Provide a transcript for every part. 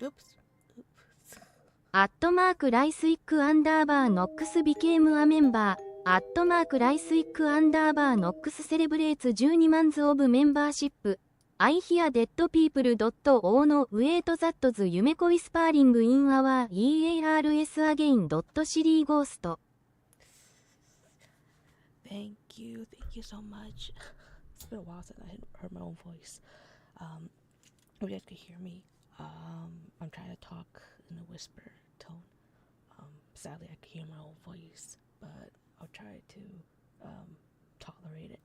Oops. アットマークライスイックアンダーバーノックス became a member アットマークライスイックアンダーバーノックスセレブレーツ12 months of membership I hear dead people .o のウェイトザットズ夢恋スパーリングインアワー EARS again .CD ゴースト Thank you so much. It's been a while since I heard my own voice. If you guys could hear me, I'm trying to talk in a whisper tone. Sadly, I can hear my own voice, but I'll try to tolerate it.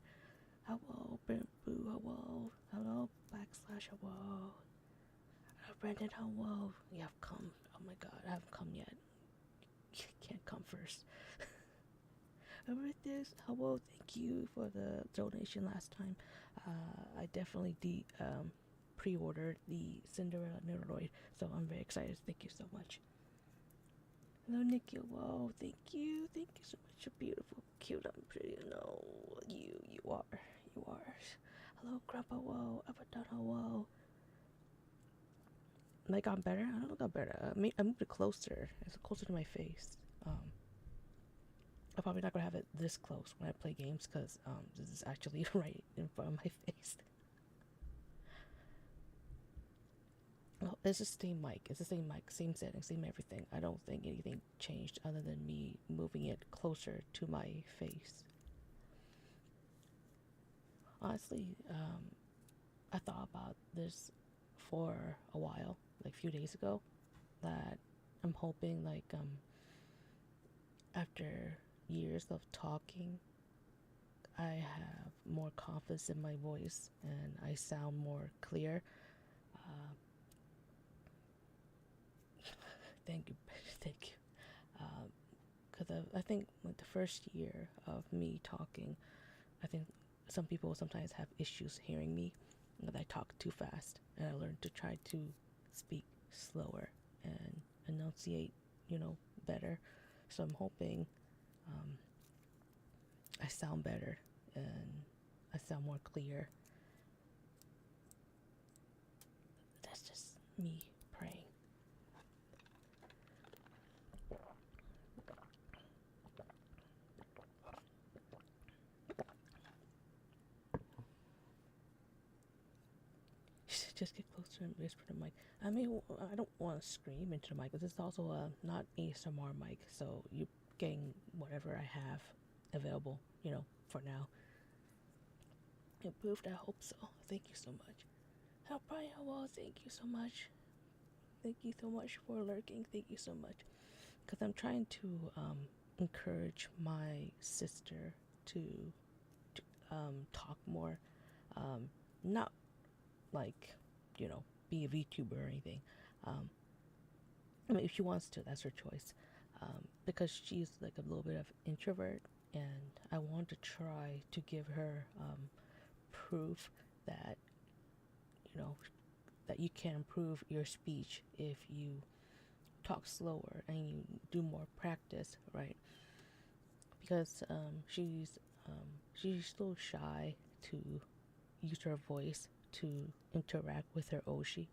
Hello, Boo, hello, / hello. Brendan, hello. You have come. Oh my god, I haven't come yet. You can't come first. Hello, thank you for the donation last time. I definitely pre-ordered the Cinderella Neuraloid, so I'm very excited. Thank you so much. Hello, Nikki. Whoa, thank you so much. You're beautiful, cute, I'm pretty. No, you are. Hello, Grandpa. Whoa, Abaddon. Whoa. I got better. I don't know, got better. I moved it closer. It's closer to my face. I'm probably not gonna have it this close when I play games because this is actually right in front of my face. Well, it's the same mic. It's the same mic, same setting, same everything. I don't think anything changed other than me moving it closer to my face. Honestly, I thought about this for a while, like a few days ago, that I'm hoping after years of talking, I have more confidence in my voice and I sound more clear. Thank you. Because I think like the first year of me talking, I think some people sometimes have issues hearing me, that I talk too fast, and I learned to try to speak slower and enunciate, better. So I'm hoping I sound better and I sound more clear. That's just me praying. Just get closer and whisper to the mic. I mean, I don't want to scream into the mic. This is also not ASMR mic, so you're getting whatever I have available, for now. Improved, I hope so. Thank you so much. Help Brian, well, thank you so much. Thank you so much for lurking. Thank you so much. Because I'm trying to encourage my sister to talk more. Not like, be a VTuber or anything. I mean, if she wants to, that's her choice. Because she's like a little bit of introvert, and I want to try to give her proof that, that you can improve your speech if you talk slower and you do more practice, right? Because she's still shy to use her voice to interact with her Oshi.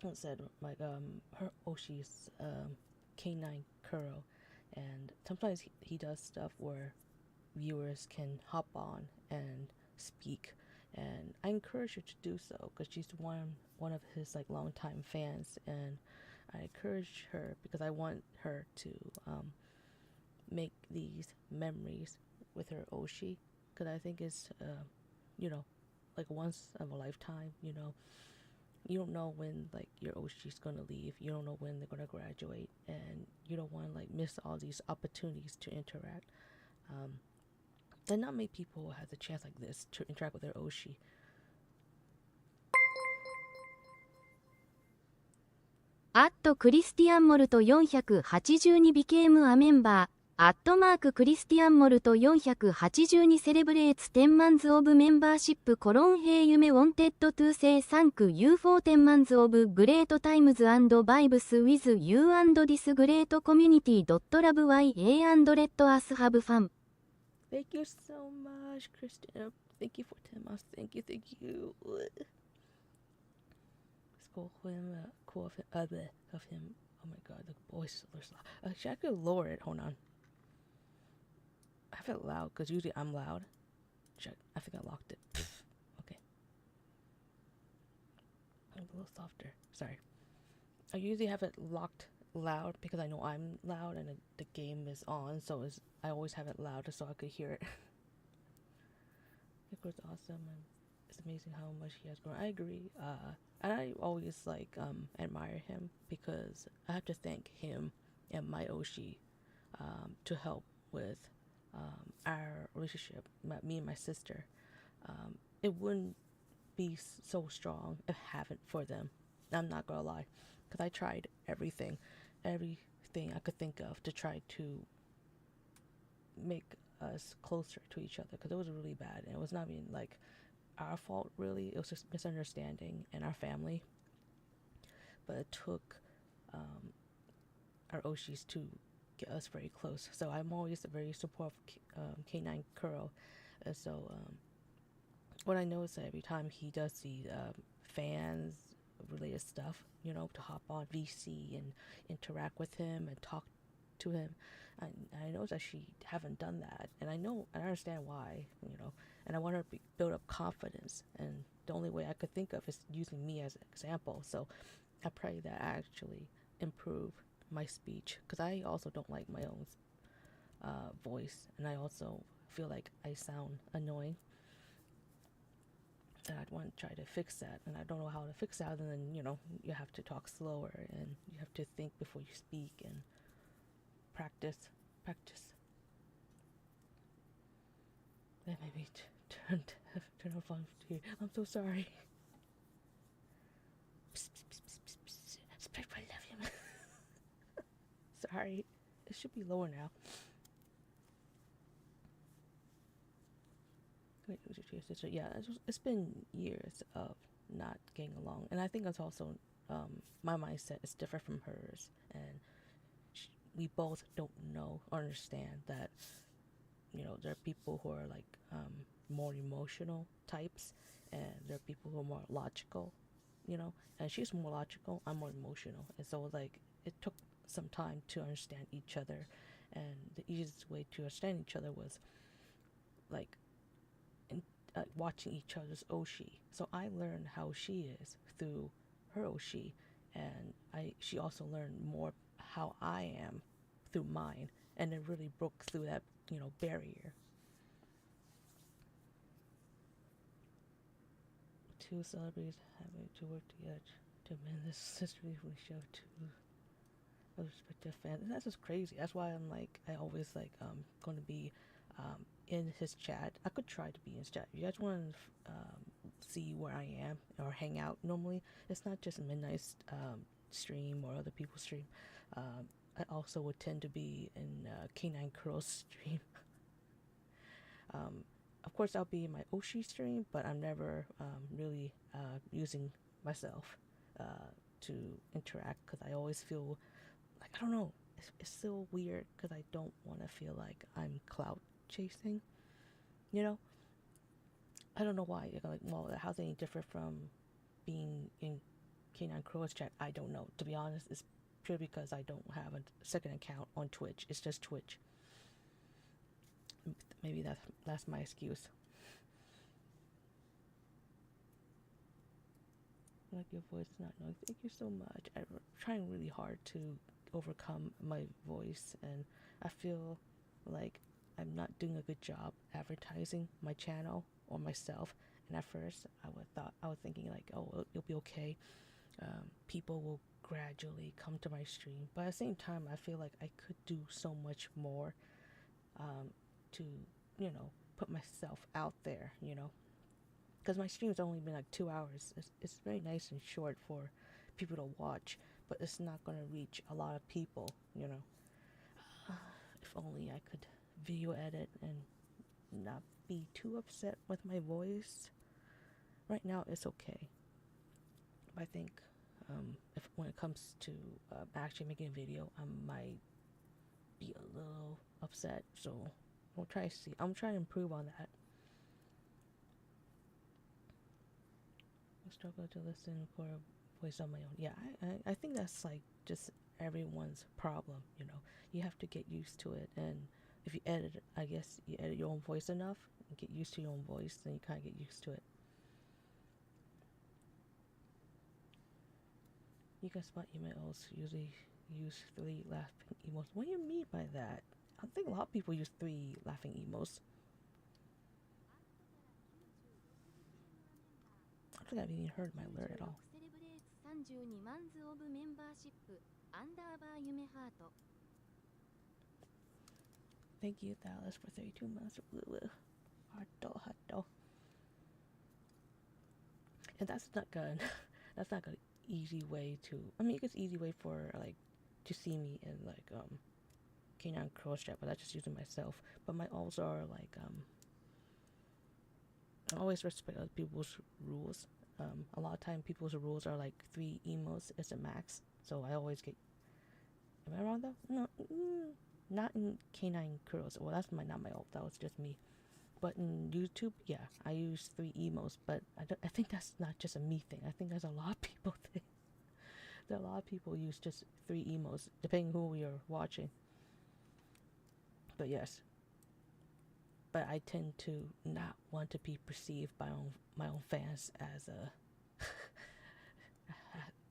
I said, like, her Oshi's K9 Kuro, and sometimes he does stuff where viewers can hop on and speak, and I encourage her to do so because she's one of his like longtime fans, and I encourage her because I want her to make these memories with her Oshi, because I think it's like once of a lifetime. You don't know when like your Oshi's gonna leave. You don't know when they're gonna graduate, and you don't want to like miss all these opportunities to interact. And not many people have the chance like this to interact with their Oshi. @クリスティアンモルト482 became a memberクリスティアンモルト482 celebrates 10 months of membership コロンヘイ夢 wanted to say thank you for 10 months of great times and vibes with you and this great community. Love YA and let us have fun. Thank you so much, Christina. Thank you for 10 months. Thank you. It's cool of him. Oh my god, the voice is loud. Actually, I could lower it. Hold on. I have it loud because usually I'm loud. Check. I think I locked it. Okay. I'm a little softer. Sorry. I usually have it locked loud because I know I'm loud and the game is on, so I always have it loud so I could hear it. It was awesome, and it's amazing how much he has grown. I agree. And I always admire him because I have to thank him and my Oshi to help with our relationship, me and my sister. It wouldn't be so strong if it haven't for them. I'm not gonna lie, because I tried everything I could think of to try to make us closer to each other, because it was really bad, and it was not even like our fault really. It was just misunderstanding in our family, but it took our Oshis to get us very close. So I'm always a very supportive canine curl, and so what I notice every time he does the fans related stuff, to hop on VC and interact with him and talk to him. I know that she haven't done that, and I understand why, and I want her to build up confidence, and the only way I could think of is using me as an example. So I pray that I actually improve my speech, because I also don't like my own voice, and I also feel like I sound annoying. And I'd want to try to fix that, and I don't know how to fix that. And then you have to talk slower, and you have to think before you speak, and practice. That made me turn off on here. I'm so sorry. I love him. Sorry, it should be lower now. Yeah, it's been years of not getting along, and I think it's also my mindset is different from hers, and we both don't know or understand that there are people who are like more emotional types, and there are people who are more logical, and she's more logical, I'm more emotional, and so like it took some time to understand each other, and the easiest way to understand each other was like watching each other's Oshi. So I learned how she is through her Oshi, and she also learned more how I am through mine, and it really broke through that barrier. Two celebrities having to work together to mend this sisterly relationship to respective fans. And that's just crazy. That's why I always going to be in his chat. I could try to be in his chat. If you guys want to see where I am or hang out normally, it's not just Midnight stream or other people's stream. I also would tend to be in Canine Curl's stream. Of course, I'll be in my Oshi stream, but I'm never really using myself to interact, because I always feel like, I don't know, it's still weird, because I don't want to feel like I'm clout chasing, I don't know why. Like, well, how's it any different from being in Canine Crow's chat? I don't know. To be honest, it's purely because I don't have a second account on Twitch. It's just Twitch. Maybe that's my excuse. Like your voice is not annoying. Thank you so much. I'm trying really hard to overcome my voice, and I feel like I'm not doing a good job advertising my channel or myself. And at first, I was thinking like, oh, it'll be okay. People will gradually come to my stream, but at the same time, I feel like I could do so much more to put myself out there, because my stream's only been like 2 hours. It's very nice and short for people to watch, but it's not going to reach a lot of people, if only I could video edit and not be too upset with my voice. Right now it's okay, but I think if when it comes to actually making a video, I might be a little upset, so I'm trying to improve on that. I struggle to listen for voice on my own. Yeah, I think that's like just everyone's problem, you know. You have to get used to it, and if you edit, I guess you edit your own voice enough, and get used to your own voice, then you kind of get used to it. You can spot emails usually use 3 laughing emotes. What do you mean by that? I think a lot of people use 3 laughing emotes. I don't think I've even heard my alert at all. Thank you, Dallas, for 32 months. Hardo. And that's not good. That's not an easy way to. I mean, it's easy way for like to see me in like canine cross chat, but that's just using myself. But my alts are like I always respect other people's rules. A lot of time people's rules are like 3 emotes is a max. So I always get. Am I wrong though? No, not in canine curls. Well, that's not my alt. That was just me. But in YouTube, yeah, I use 3 emotes. But I think that's not just a me thing. I think that's a lot of people thing. There are a lot of people use just 3 emotes, depending who you're watching. But yes. But I tend to not want to be perceived by my own fans as a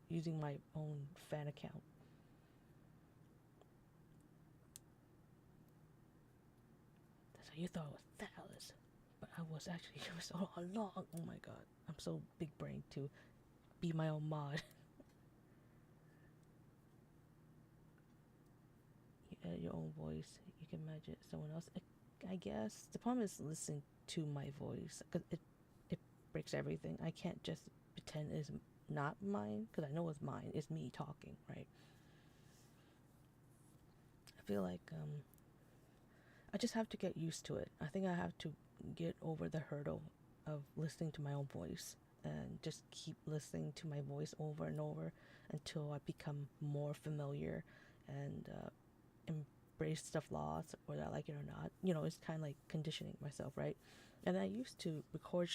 using my own fan account. So you thought it was Dallas, but I was actually it was all along. Oh my god, I'm so big brain to be my own mod. You edit your own voice. You can imagine someone else. I guess the problem is listening to my voice because it breaks everything. I can't just pretend it's not mine because I know it's mine. It's me talking, right? I feel like I just have to get used to it. I think I have to get over the hurdle of listening to my own voice and just keep listening to my voice over and over until I become more familiar and embrace the flaws, whether I like it or not. You know, it's kind of like conditioning myself, right? And I used to record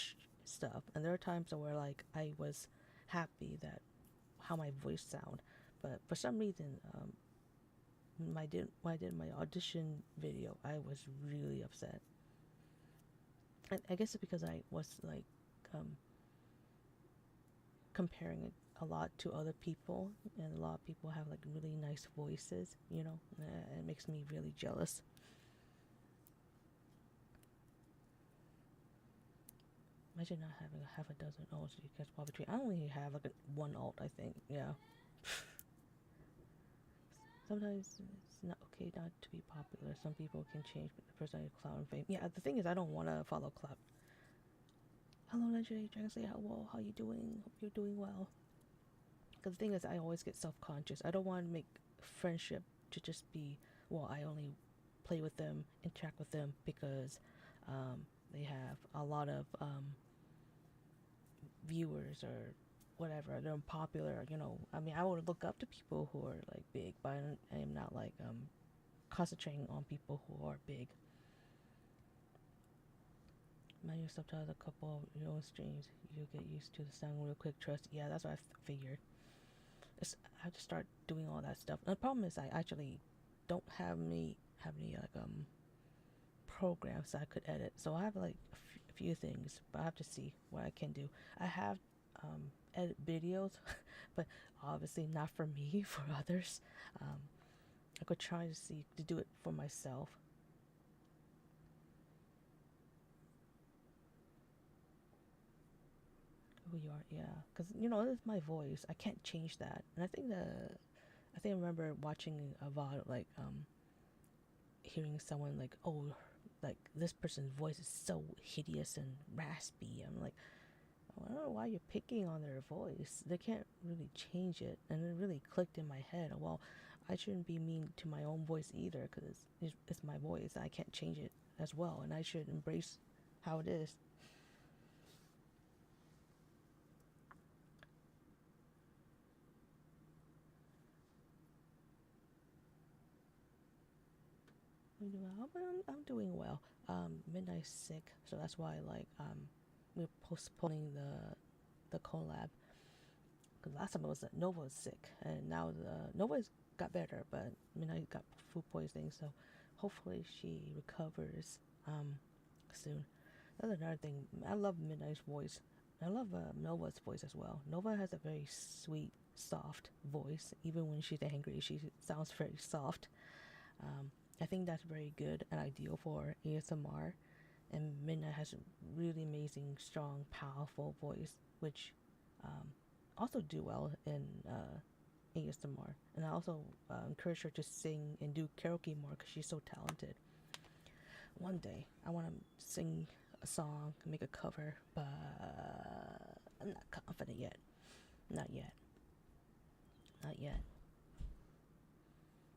stuff, and there are times where like I was happy that how my voice sound, but for some reason, when I did my audition video, I was really upset. I guess it's because I was like comparing it a lot to other people, and a lot of people have like really nice voices, you know. It makes me really jealous. Imagine not having a half a dozen alts you can swap between. I only have like one alt, I think. Yeah. Sometimes it's not okay not to be popular. Some people can change the personality, clout, and fame. Yeah, the thing is, I don't want to follow clout. Hello, Legendary Dragon Slayer. How you doing? Hope you're doing well. Because the thing is, I always get self-conscious. I don't want to make friendship to just be, well, I only play with them, interact with them because they have a lot of viewers or whatever. They're popular, you know. I mean, I would look up to people who are like big, but I am not like concentrating on people who are big. Mind your subtitles a couple of your own streams. You'll get used to the sound real quick. Trust. Yeah, that's what I figured. I have to start doing all that stuff. And the problem is, I actually don't have any like programs that I could edit. So I have like a few things, but I have to see what I can do. I have edit videos, but obviously not for me, for others. I could try to do it for myself. Who you are, yeah, because you know it's my voice. I can't change that, and I think I remember watching a VOD like hearing someone like, oh, like this person's voice is so hideous and raspy. I'm like, oh, I don't know why you're picking on their voice. They can't really change it, and it really clicked in my head. Well, I shouldn't be mean to my own voice either because it's my voice. I can't change it as well, and I should embrace how it is. I'm doing well. Midnight's sick, so that's why like we're postponing the collab Cause last time it was Nova was sick, and now Nova's got better, but Midnight got food poisoning, so hopefully she recovers soon. That's another thing. I love Midnight's voice. I love Nova's voice as well. Nova has a very sweet, soft voice. Even when she's angry, she sounds very soft. I think that's very good and ideal for ASMR. And Midnight has a really amazing, strong, powerful voice, which also do well in ASMR. And I also encourage her to sing and do karaoke more because she's so talented. One day, I want to sing a song, make a cover, but I'm not confident yet. Not yet. Not yet.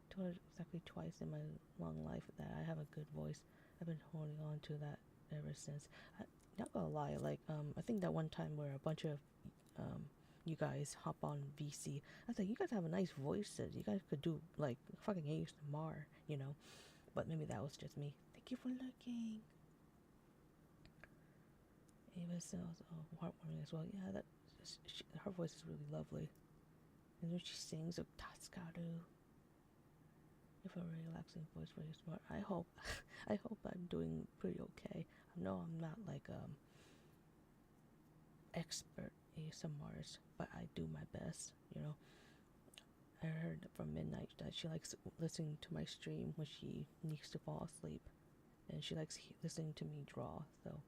Told her exactly twice in my long life that I have a good voice. I've been holding on to that ever since. Not gonna lie, like I think that one time where a bunch of you guys hop on VC, I was like, you guys have a nice voices. You guys could do like fucking ASMR, you know. But maybe that was just me. Thank you for looking. Ava sounds heartwarming as well. Yeah, her voice is really lovely. And when she sings of Tatsukaru, you have a relaxing voice for your smart. I hope I'm doing pretty okay. I know I'm not like expert ASMRs, but I do my best, you know. I heard from Midnight that she likes listening to my stream when she needs to fall asleep, and she likes listening to me draw. So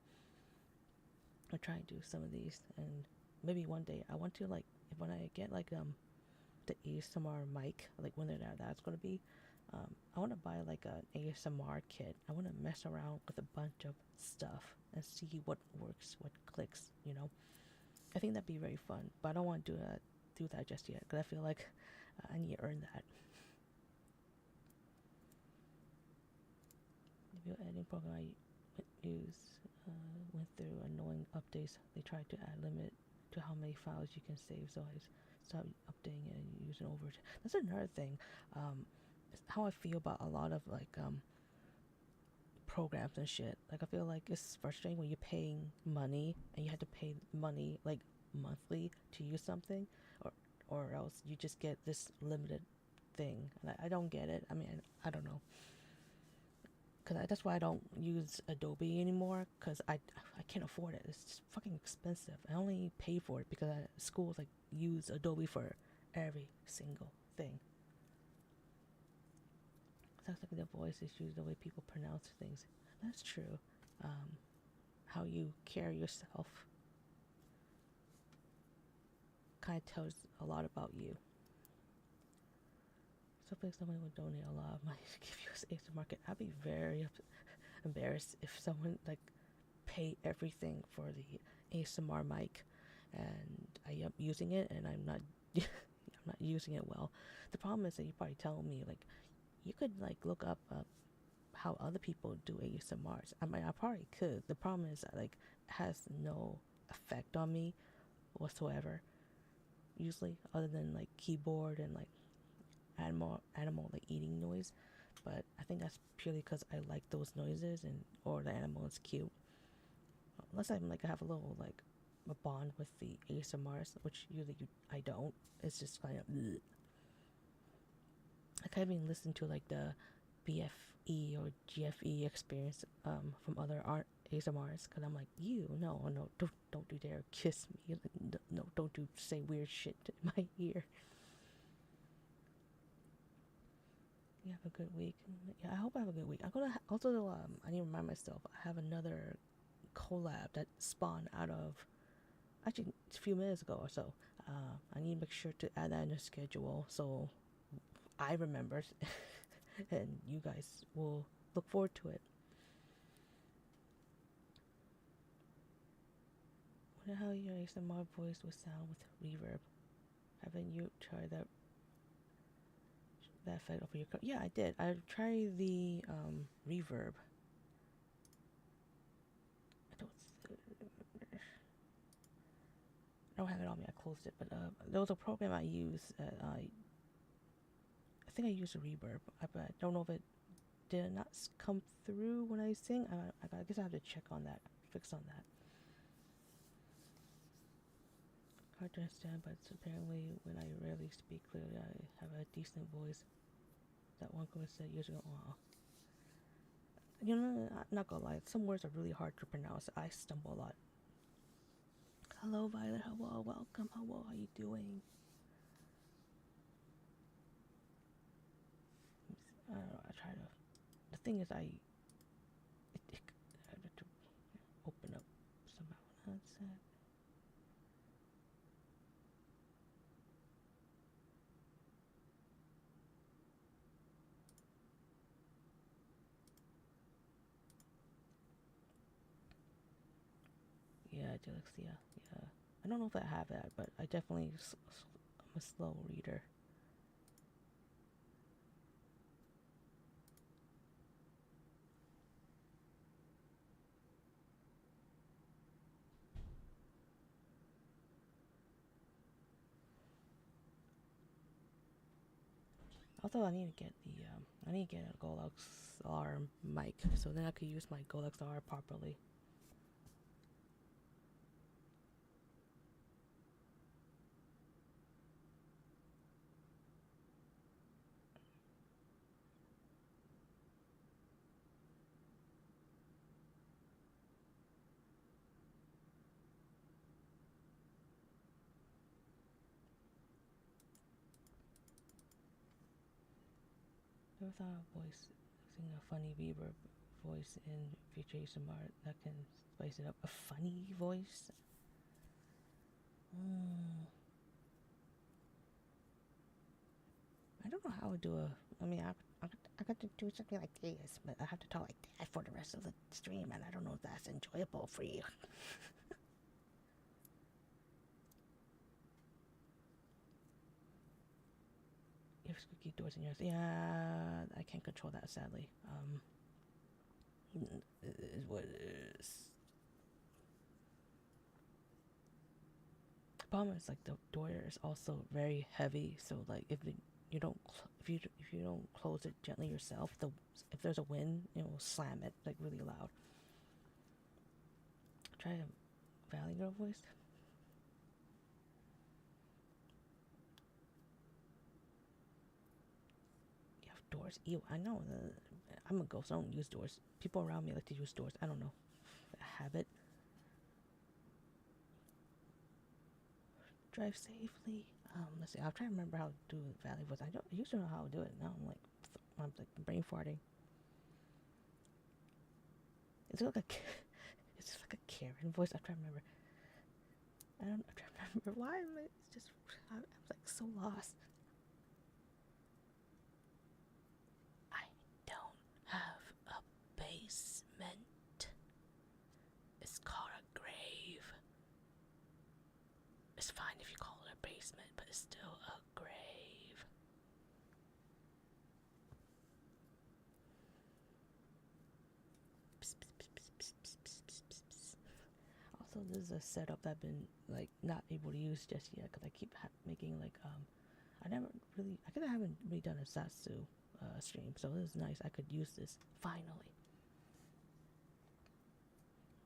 I'll try and do some of these, and maybe one day I want to like when I get like the ASMR mic, like when that's gonna be. I want to buy like an ASMR kit. I want to mess around with a bunch of stuff and see what works, what clicks, you know. I think that'd be very fun, but I don't want to do that just yet because I feel like I need to earn that. The video editing program I use went through annoying updates. They tried to add limit to how many files you can save, so I stopped updating it and using over. That's another thing. How I feel about a lot of like programs and shit. Like I feel like it's frustrating when you're paying money and you have to pay money like monthly to use something, or else you just get this limited thing. And I don't get it. I mean, I don't know. That's why I don't use Adobe anymore, because I can't afford it. It's just fucking expensive. I only pay for it because schools like use Adobe for every single thing. Sounds like their voice issues, the way people pronounce things. That's true. How you carry yourself kind of tells a lot about you. So if someone would donate a lot of money to give you an ASMR market, I'd be very embarrassed if someone like pay everything for the ASMR mic, and I am using it and I'm not I'm not using it well. The problem is that you probably tell me like you could like look up how other people do ASMRs. I mean, I probably could. The problem is that like it has no effect on me whatsoever. Usually, other than like keyboard and like animal like eating noise, but I think that's purely because I like those noises and or the animal is cute. Unless I'm like I have a little like a bond with the ASMRs, which usually I don't. It's just kind of. Bleh. I can't even listen to like the BFE or GFE experience from other art ASMRs because I'm like, no, don't you dare kiss me, no, don't you say weird shit in my ear. You have a good week. Yeah, I hope I have a good week. I'm gonna also I need to remind myself I have another collab that spawned out of actually a few minutes ago or so. I need to make sure to add that in the schedule so I remember and you guys will look forward to it. Wonder how your ASMR voice would sound with reverb. Haven't you tried that effect over your yeah, I did. I tried the reverb. I don't have it on me. I closed it, but there was a program I used. I think I used a reverb. I don't know if it did not come through when I sing. I guess I have to check on that, fix on that. hard to understand, but apparently when I rarely speak clearly, I have a decent voice. That one girl said years ago. Wow. You know, I'm not gonna lie, some words are really hard to pronounce. I stumble a lot. Hello, Violet. Hello, welcome. Hello, how you doing? I don't know. I try to. The thing is, I have to open up somehow. That's it. Yeah, dyslexia. Yeah, I don't know if I have that, but I definitely I'm a slow reader. Although I need to get I need to get a Golex R mic so then I could use my Golex R properly. Never thought of using a funny reverb voice in future ASMR that can spice it up. A funny voice? I don't know how to do I mean, I got to do something like this, but I have to talk like that for the rest of the stream, and I don't know if that's enjoyable for you. You have squeaky doors in yours. Yeah, I can't control that, sadly. It is what it is. The problem is like the door is also very heavy, so like if you don't close it gently yourself, if there's a wind, it will slam it like really loud. Try a Valley Girl voice. You have doors. Ew, I know. I'm a ghost. I don't use doors. People around me like to use doors. I don't know. A habit. Drive safely. Let's see. I'll try to remember how to do Valley voice. I used to know how to do it. Now I'm like brain farting. Is it like a? It's just like a Karen voice. I'm trying to remember. I'm trying to remember why it's just. I'm like so lost. I don't have a basement. It's called a grave. It's fine if you call it a basement, but it's still a grave. Also, this is a setup that I've been like not able to use just yet because I keep making like I could haven't really done a Satsu stream, so this is nice. I could use this finally.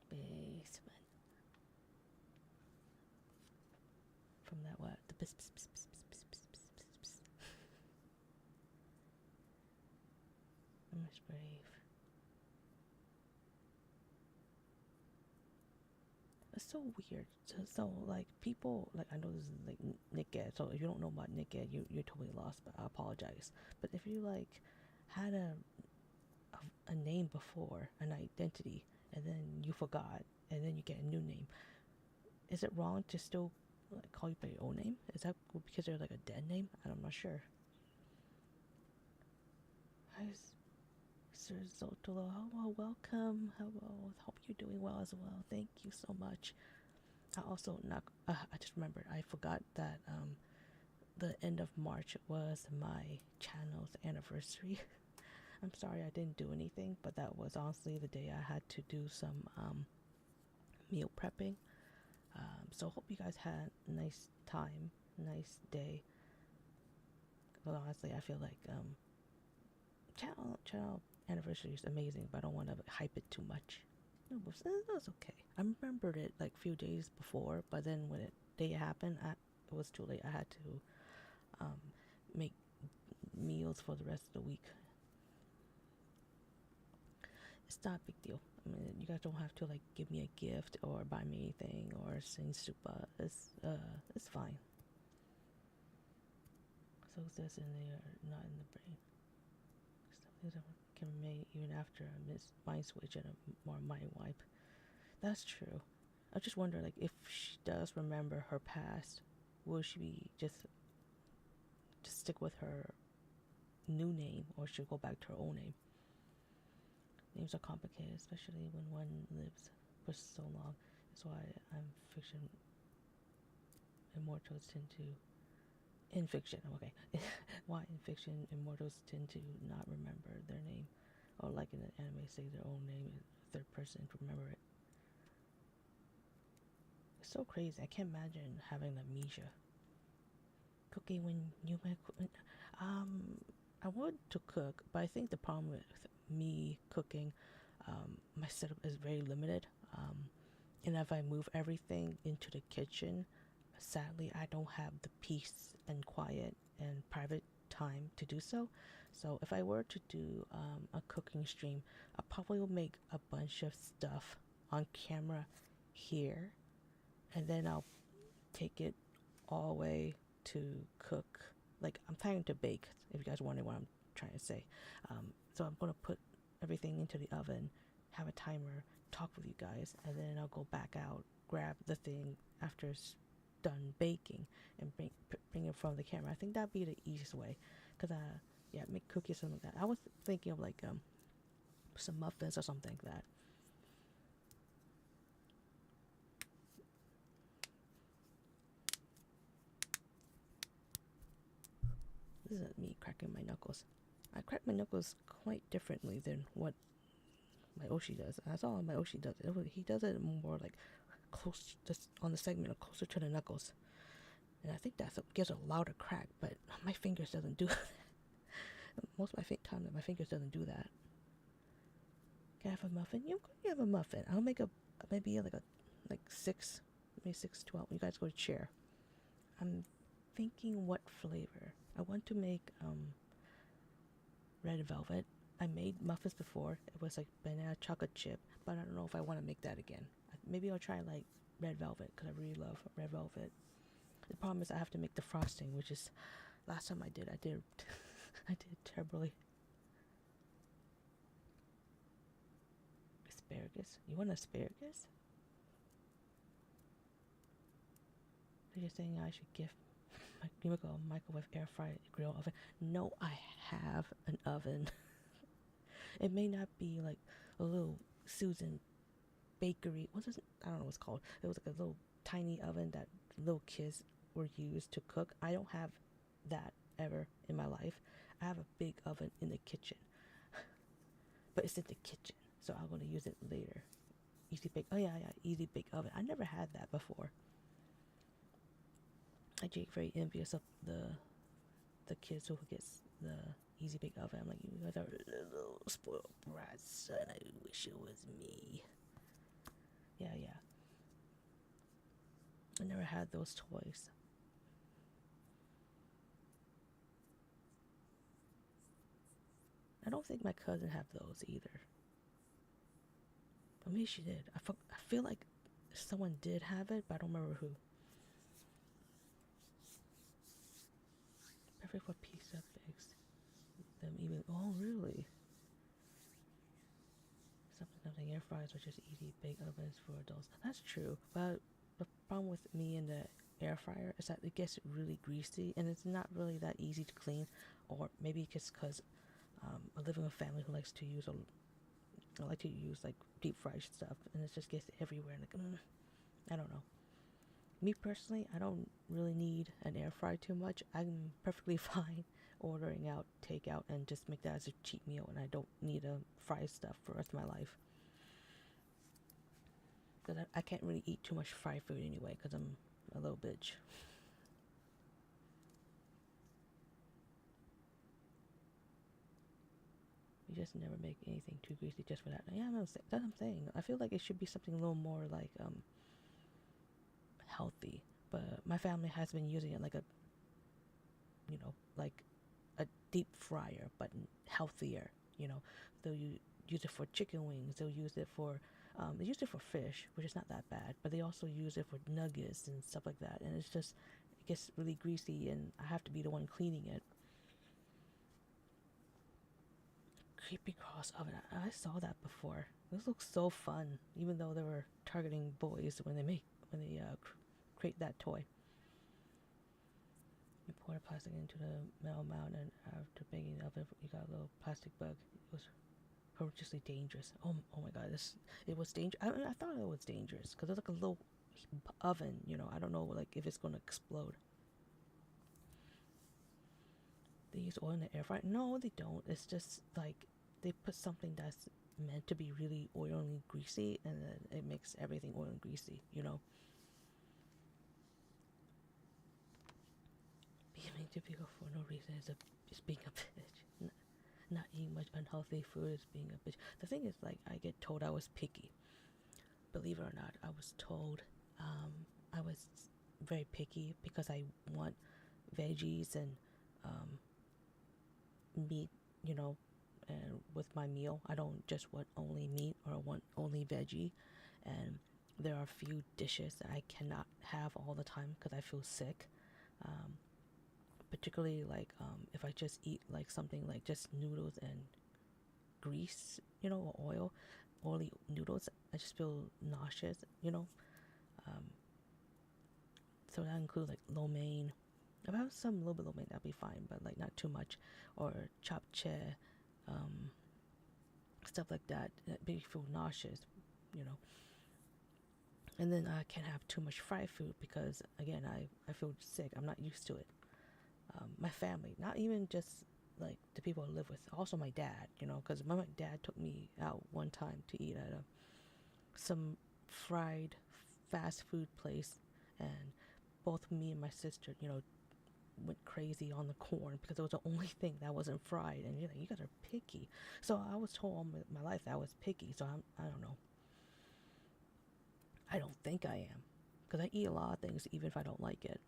Basement. From that what? The grave. It's so weird. So like people like I know this is like Nicked, so if you don't know about Nicked, you're totally lost. But I apologize. But if you like had a name before, an identity, and then you forgot, and then you get a new name, is it wrong to still like call you by your own name? Is that because they're like a dead name? I'm not sure. Hi, Sir Zotolo. Hello, welcome. Hello. Hope you're doing well as well. Thank you so much. I also I just remembered. I forgot that the end of March was my channel's anniversary. I'm sorry I didn't do anything, but that was honestly the day I had to do some meal prepping. So hope you guys had a nice time, nice day. But honestly, I feel like channel anniversary is amazing, but I don't want to hype it too much. It was okay. I remembered it like a few days before, but then when it day it happened, it was too late. I had to make meals for the rest of the week. It's not a big deal. I mean, you guys don't have to like give me a gift or buy me anything or sing super. It's fine. So it says in there, not in the brain. Stuff can remain even after a mind switch and a more mind wipe. That's true. I just wonder, like, if she does remember her past, will she be just stick with her new name, or she'll go back to her old name? Names are complicated, especially when one lives for so long. That's why fiction immortals tend to, in fiction, okay, why in fiction immortals tend to not remember their name, or like in the anime, say their own name in third person to remember it. It's so crazy. I can't imagine having amnesia. Cooking when you make, I want to cook, but I think the problem with me cooking, my setup is very limited. And if I move everything into the kitchen, sadly, I don't have the peace and quiet and private time to do so. So if I were to do a cooking stream, I probably will make a bunch of stuff on camera here, and then I'll take it all the way to cook. Like, I'm planning to bake, if you guys wonder what I'm trying to say. So I'm going to put everything into the oven, have a timer, talk with you guys, and then I'll go back out, grab the thing after it's done baking, and bring it from the camera. I think that'd be the easiest way, because yeah, make cookies, something like that. I was thinking of like some muffins or something like that. This isn't me cracking my knuckles. I crack my knuckles quite differently than what my Oshi does. I saw my Oshi does it. He does it more like close, just on the segment, or closer to the knuckles. And I think that gives a louder crack, but my fingers doesn't do that. Most of my time, my fingers doesn't do that. Can I have a muffin? Yeah, I'm going to have a muffin. I'll make maybe like 6, maybe 6-12. You guys go to chair. I'm thinking what flavor. I want to make red velvet. I made muffins before. It was like banana chocolate chip, but I don't know if I want to make that again. Maybe I'll try like red velvet, because I really love red velvet. The problem is I have to make the frosting, which is, last time I did I did terribly. Asparagus? You want asparagus? So you're saying I should give Yumeko a microwave air fryer grill oven? No, I have an oven. It may not be like a little Susan bakery. I don't know what it's called. It was like a little tiny oven that little kids were used to cook. I don't have that ever in my life. I have a big oven in the kitchen. But it's in the kitchen, so I'm going to use it later. Easy bake. Oh yeah, easy bake oven. I never had that before. I get very envious of the kids who gets the easy bake oven. I'm like, you guys are little spoiled brats, and I wish it was me. Yeah. I never had those toys. I don't think my cousin had those either. But maybe she did. I feel like someone did have it, but I don't remember who. Perfect for pizza bakes. Them even. Oh, really? Something air fryers are just easy bake ovens for adults. That's true, but the problem with me and the air fryer is that it gets really greasy, and it's not really that easy to clean. Or maybe just because I live in a family who likes to use like deep fried stuff, and it just gets everywhere. And I don't know. Me personally, I don't really need an air fryer too much. I'm perfectly fine ordering out takeout and just make that as a cheap meal, and I don't need to fry stuff for the rest of my life. Because I can't really eat too much fried food anyway, because I'm a little bitch. You just never make anything too greasy just for that. Yeah, that's what I'm saying. I feel like it should be something a little more like healthy. but my family has been using it like a, like a deep fryer, but healthier. They'll use it for chicken wings. They'll use it for they use it for fish, which is not that bad, but they also use it for nuggets and stuff like that. And it gets really greasy, and I have to be the one cleaning it. Creepy cross oven. I saw that before. This looks so fun, even though they were targeting boys when they create that toy. You pour the plastic into the metal mount, and after baking the oven, you got a little plastic bug. It was horrendously dangerous. Oh my god, it was dangerous. I thought it was dangerous because it's like a little oven. I don't know like if it's gonna explode. They use oil in the air fryer. No, they don't. It's just like they put something that's meant to be really oily and greasy, and then it makes everything oily and greasy. Being typical for no reason is being a bitch. Not eating much unhealthy food is being a bitch. The thing is, like, I get told I was picky. Believe it or not, I was told I was very picky because I want veggies and meat, and with my meal. I don't just want only meat or want only veggie. And there are a few dishes that I cannot have all the time because I feel sick. Particularly like if I just eat like something like just noodles and grease, or oily noodles, I just feel nauseous, so that includes like lo mein. If I have some little bit lo mein, that'd be fine, but like not too much. Or japchae, stuff like that make me feel nauseous, and then I can't have too much fried food because again I feel sick. I'm not used to it. My family, not even just like the people I live with, also my dad, because my dad took me out one time to eat at some fried fast food place, and both me and my sister, went crazy on the corn because it was the only thing that wasn't fried. And you guys are picky. So I was told all my life that I was picky. So I don't know. I don't think I am, because I eat a lot of things even if I don't like it.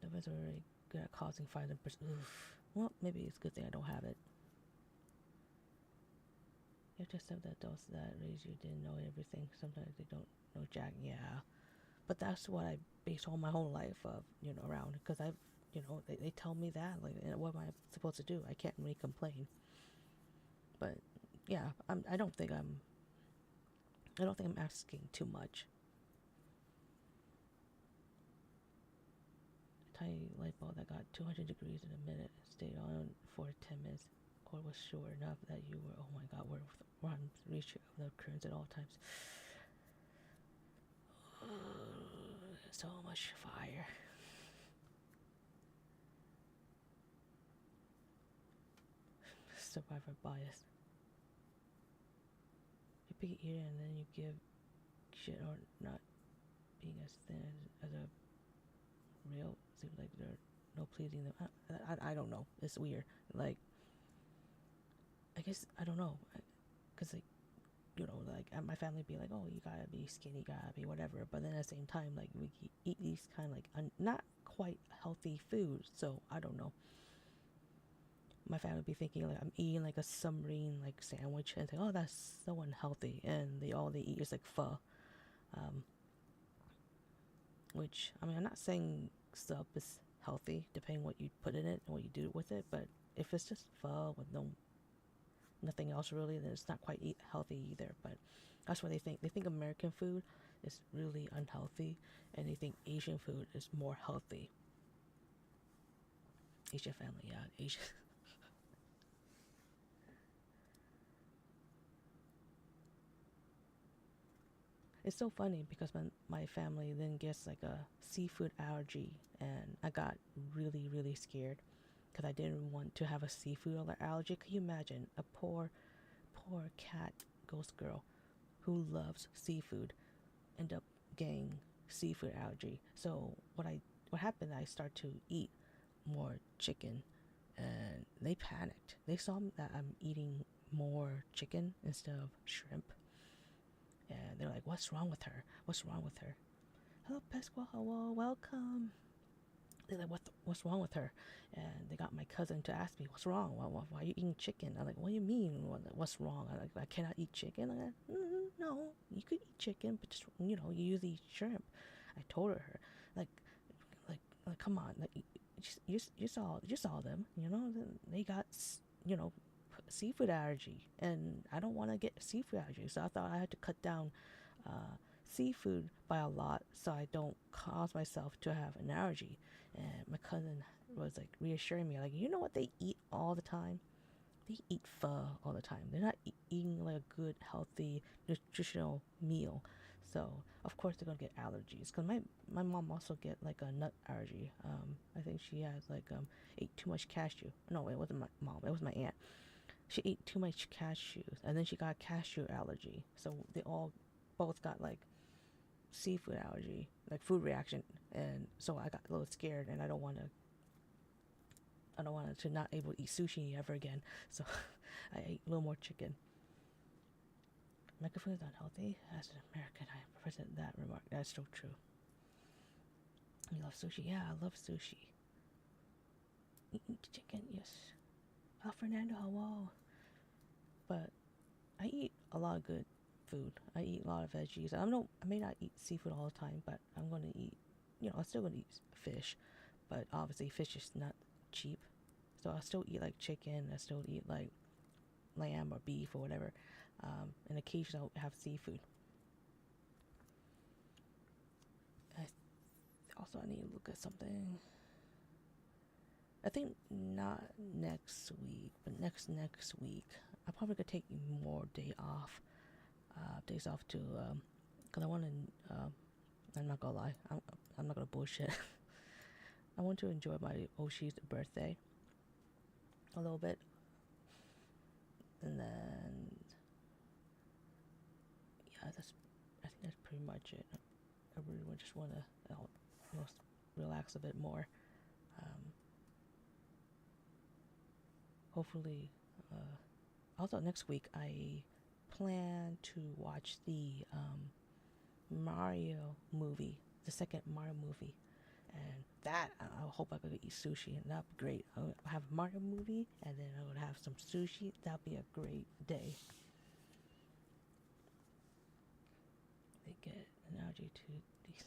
Ovens are really good at causing fires and oof. Well, maybe it's a good thing I don't have it. You have to accept that those that raised you didn't know everything. Sometimes they don't know jack. Yeah, but that's what I base all my whole life of, around. Because they tell me that. Like, what am I supposed to do? I can't really complain. But yeah, I don't think I'm asking too much. Tiny light bulb that got 200 degrees in a minute stayed on for 10 minutes. Cord was sure enough that you were, oh my god, we're on reach of the currents at all times. So much fire. Survivor bias. You pick an eater and then you give shit or not being as thin as a real. Seems like they're no pleasing them. I don't know. It's weird. Like, I guess I don't know, cause like, like my family be like, oh, you gotta be skinny, gotta be whatever. But then at the same time, like we eat these kind of like not quite healthy foods. So I don't know. My family be thinking like I'm eating like a submarine like sandwich and say, oh, that's so unhealthy, and they eat is like pho, which I mean I'm not saying sub is healthy depending what you put in it and what you do with it, but if it's just pho with nothing else really, then it's not quite healthy either. But that's what they think. They think American food is really unhealthy, and they think Asian food is more healthy. Asian family, yeah, Asian. It's so funny because my family then gets like a seafood allergy, and I got really, really scared because I didn't want to have a seafood allergy. Can you imagine a poor cat ghost girl who loves seafood end up getting seafood allergy? So what happened, I start to eat more chicken, and they panicked. They saw that I'm eating more chicken instead of shrimp, And they're like, what's wrong with her? What's wrong with her? Hello, Pasqua. Hello, welcome. They're like, what's wrong with her? And they got my cousin to ask me, what's wrong? Why are you eating chicken? I'm like, what do you mean? What's wrong? I'm like, I cannot eat chicken. I'm like, no, you could eat chicken, but just, you usually eat shrimp. I told her, like, come on, like, you saw them, they got, seafood allergy, and I don't want to get seafood allergy, so I thought I had to cut down seafood by a lot so I don't cause myself to have an allergy. And my cousin was like reassuring me, like, you know what they eat all the time? They eat pho all the time. They're not eating like a good, healthy, nutritional meal. So of course they're gonna get allergies. Cause my mom also get like a nut allergy. I think she has like ate too much cashew. No, it wasn't my mom. It was my aunt. She ate too much cashews, and then she got cashew allergy. So they all both got like seafood allergy, like food reaction, and so I got a little scared, and I don't want to not able to eat sushi ever again. So I ate a little more chicken. American food is unhealthy. As an American, I present that remark. That's so true. You love sushi? Yeah, I love sushi. Eat chicken? Yes. Oh, Fernando, hello. But I eat a lot of good food. I eat a lot of veggies. I may not eat seafood all the time, but I'm gonna eat. I'm still gonna eat fish, but obviously fish is not cheap. So I still eat like chicken. I still eat like lamb or beef or whatever. And occasionally I'll have seafood. I need to look at something. I think not next week, but next week. I'm probably gonna take more days off to, cause I want to. I'm not gonna lie. I'm not gonna bullshit. I want to enjoy my Oshi's birthday a little bit, and then yeah, I think that's pretty much it. I really just want to relax a bit more. Hopefully, also next week I plan to watch the Mario movie, the second Mario movie, and that I hope I could eat sushi, and that'd be great. I'll have a Mario movie, and then I would have some sushi. That'd be a great day. They get an allergy to these.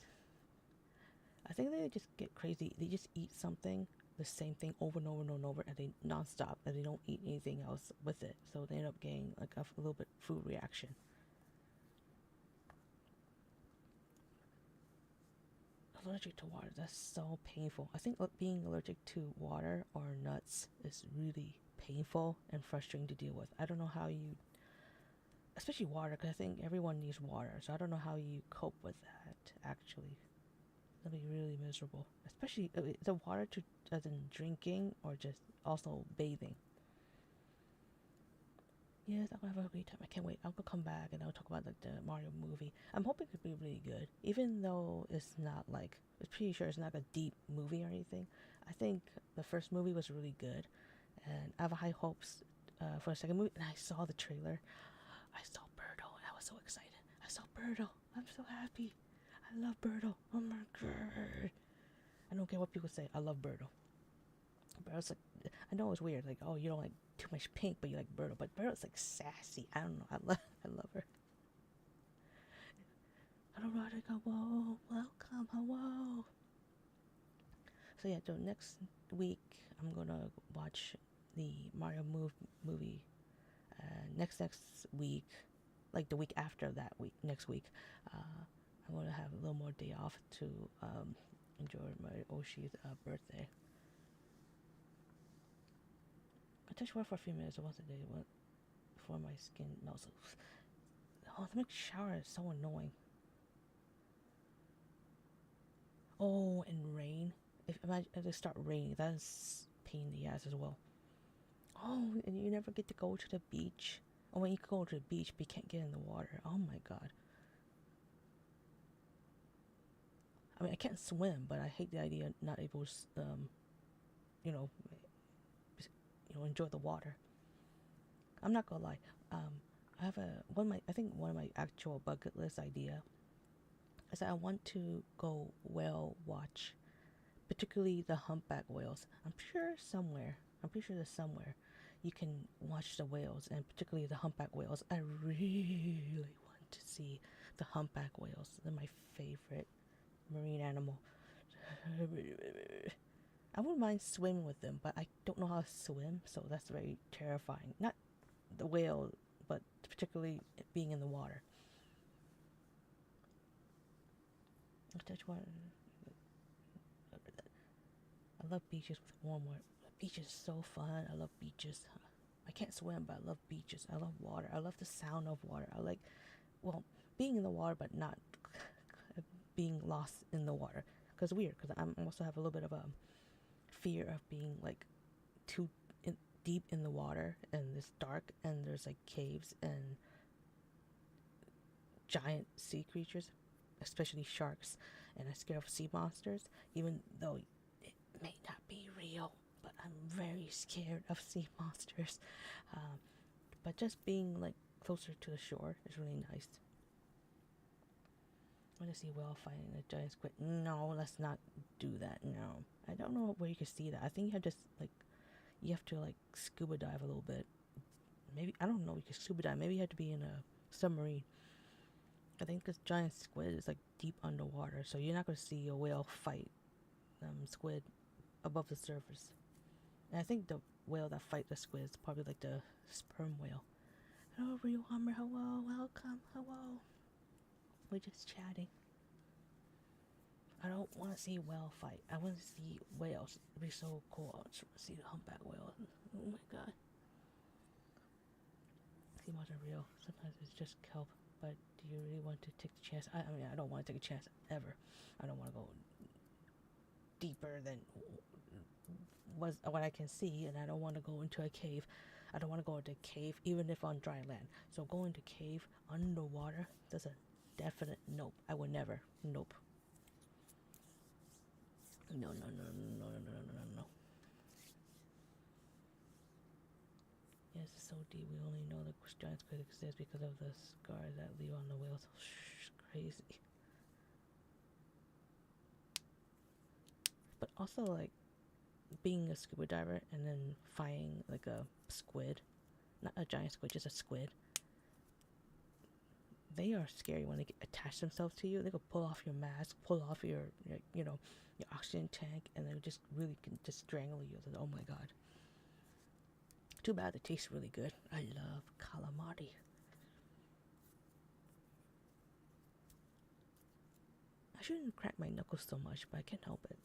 I think they just get crazy. They just eat something, the same thing over and over and over and over, and they nonstop, and they don't eat anything else with it. So they end up getting like a little bit food reaction. Allergic to water, that's so painful. I think being allergic to water or nuts is really painful and frustrating to deal with. I don't know how you, especially water, because I think everyone needs water, so I don't know how you cope with that actually. That'd be really miserable, especially the water to as in drinking or just also bathing. Yes, I'm gonna have a great time. I can't wait. I'm gonna come back and I'll talk about like the Mario movie. I'm hoping it could be really good, even though it's not like, it's pretty sure it's not a deep movie or anything. I think the first movie was really good, and I have high hopes for the second movie. And I saw the trailer. I saw Birdo, and I was so excited. I saw Birdo. I'm so happy. I love Birdo. Oh my god. I don't care what people say. I love Birdo. Birdo's like, I know it's weird. Like, oh, you don't like too much pink, but you like Birdo. But Birdo's like sassy. I don't know. I love her. Hello, Rodica. Whoa, welcome. Hello. So yeah, so next week I'm gonna watch the Mario movie. Next week, like the week after that week, next week, I'm gonna have a little more day off to enjoy my Oshi's birthday. I touch water for a few minutes once a day before my skin melts. Oh, the shower is so annoying. Oh, and rain. Imagine if it start raining, that's pain in the ass as well. Oh, and you never get to go to the beach. Oh, when you go to the beach, but you can't get in the water. Oh my god. I mean, I can't swim, but I hate the idea of not able to, you know, enjoy the water. I'm not gonna lie. I have I think one of my actual bucket list idea is that I want to go whale watch, particularly the humpback whales. I'm pretty sure there's somewhere you can watch the whales, and particularly the humpback whales. I really want to see the humpback whales. They're my favorite marine animal. I wouldn't mind swimming with them, but I don't know how to swim, so that's very terrifying. Not the whale, but particularly being in the water. I love beaches with warm water. Beaches is so fun. I love beaches. I can't swim, but I love beaches. I love water. I love the sound of water. I like, well, being in the water, but not being lost in the water. Because weird, because I also have a little bit of a fear of being like deep in the water and it's dark and there's like caves and giant sea creatures, especially sharks, and I'm scared of sea monsters, even though it may not be real, but I'm very scared of sea monsters. But just being like closer to the shore is really nice. I want to see whale fighting a giant squid. No, let's not do that. No, I don't know where you can see that. I think you have to like scuba dive a little bit. Maybe, I don't know, you can scuba dive. Maybe you have to be in a submarine. I think this giant squid is like deep underwater, so you're not going to see a whale fight squid above the surface. And I think the whale that fight the squid is probably like the sperm whale. Hello, Real Hummer. Hello, welcome. Hello. We're just chatting. I don't want to see whale fight. I want to see whales. It'd be so cool. I just want to see the humpback whale. Oh my god. Sea monsters are real. Sometimes it's just kelp. But do you really want to take the chance? I mean, I don't want to take a chance ever. I don't want to go deeper than what I can see, and I don't want to go into a cave. I don't want to go into a cave, even if on dry land. So going to cave underwater, that's a definite nope. I would never. Nope. No. Yes, it's so deep. We only know the giant squid exists because of the scars that leave on the whales. Crazy. But also, like, being a scuba diver and then finding like a squid, not a giant squid, just a squid. They are scary when they attach themselves to you. They could pull off your mask, pull off your oxygen tank, and they just really can just strangle you. Oh my god. Too bad it tastes really good. I love calamari. I shouldn't crack my knuckles so much, but I can't help it.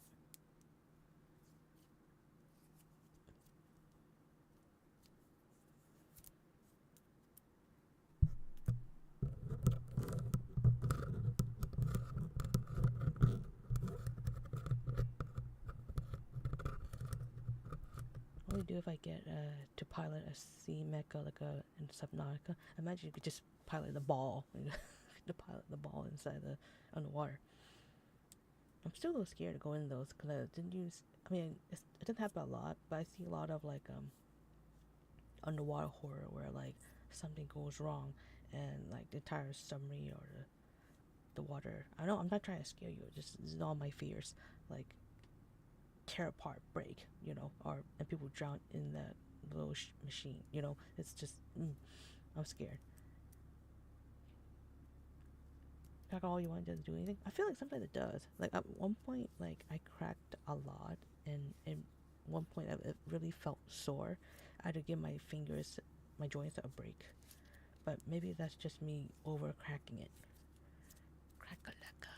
What would I do if I get to pilot a sea mecha like in Subnautica? Imagine you could just pilot the ball, to pilot the ball inside the underwater. I'm still a little scared to go in those because I didn't use. I mean, it doesn't happen a lot, but I see a lot of like underwater horror where like something goes wrong and like the entire submarine or the water. I know I'm not trying to scare you. Just this is all my fears. Like tear apart, break, and people drown in that little machine. It's just I'm scared. Like all you want to do anything. I feel like sometimes it does. Like at one point, like I cracked a lot, and at one point it really felt sore. I had to give my fingers, my joints a break. But maybe that's just me over cracking it. Crack-a-lacka.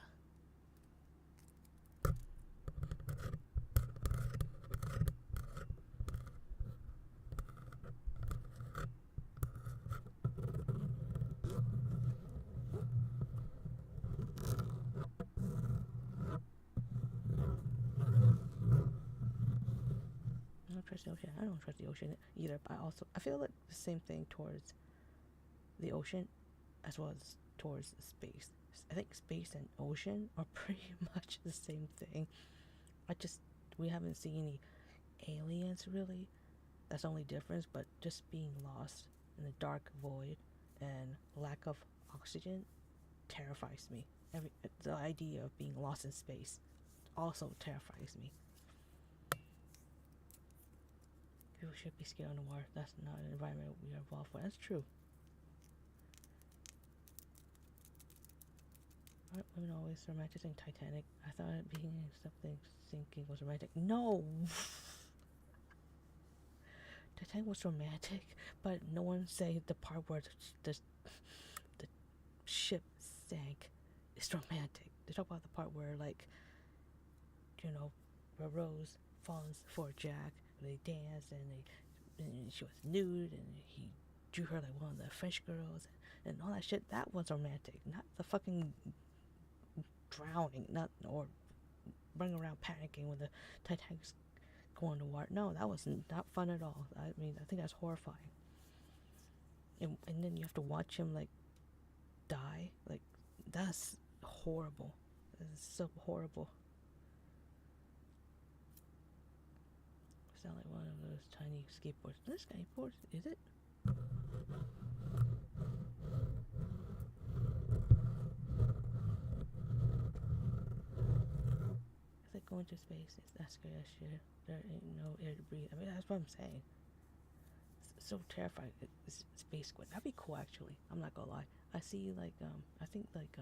Trust the ocean. I don't trust the ocean either, but I feel like the same thing towards the ocean as well as towards space. I think space and ocean are pretty much the same thing. We haven't seen any aliens really. That's the only difference, but just being lost in the dark void and lack of oxygen terrifies me. The idea of being lost in space also terrifies me. People should be scared on the water. That's not an environment we are evolved for. That's true. Aren't women always romanticizing Titanic? I thought being something sinking was romantic. No! Titanic was romantic, but no one said the part where the ship sank is romantic. They talk about the part where, like, you know, where Rose falls for Jack, and they dance, and she was nude, and he drew her like one of the French girls, and all that shit. That was romantic, not the fucking drowning, not or running around panicking when the Titanic's going to water. No, that was not fun at all. I mean, I think that's horrifying. And then you have to watch him like die. Like, that's horrible. It's so horrible. Sound like one of those tiny skateboards. This skateboard, is it? It's like going to space. That's scary as shit. There ain't no air to breathe. I mean, that's what I'm saying. It's so terrifying. It's space squid. That'd be cool, actually. I'm not gonna lie. I see like I think like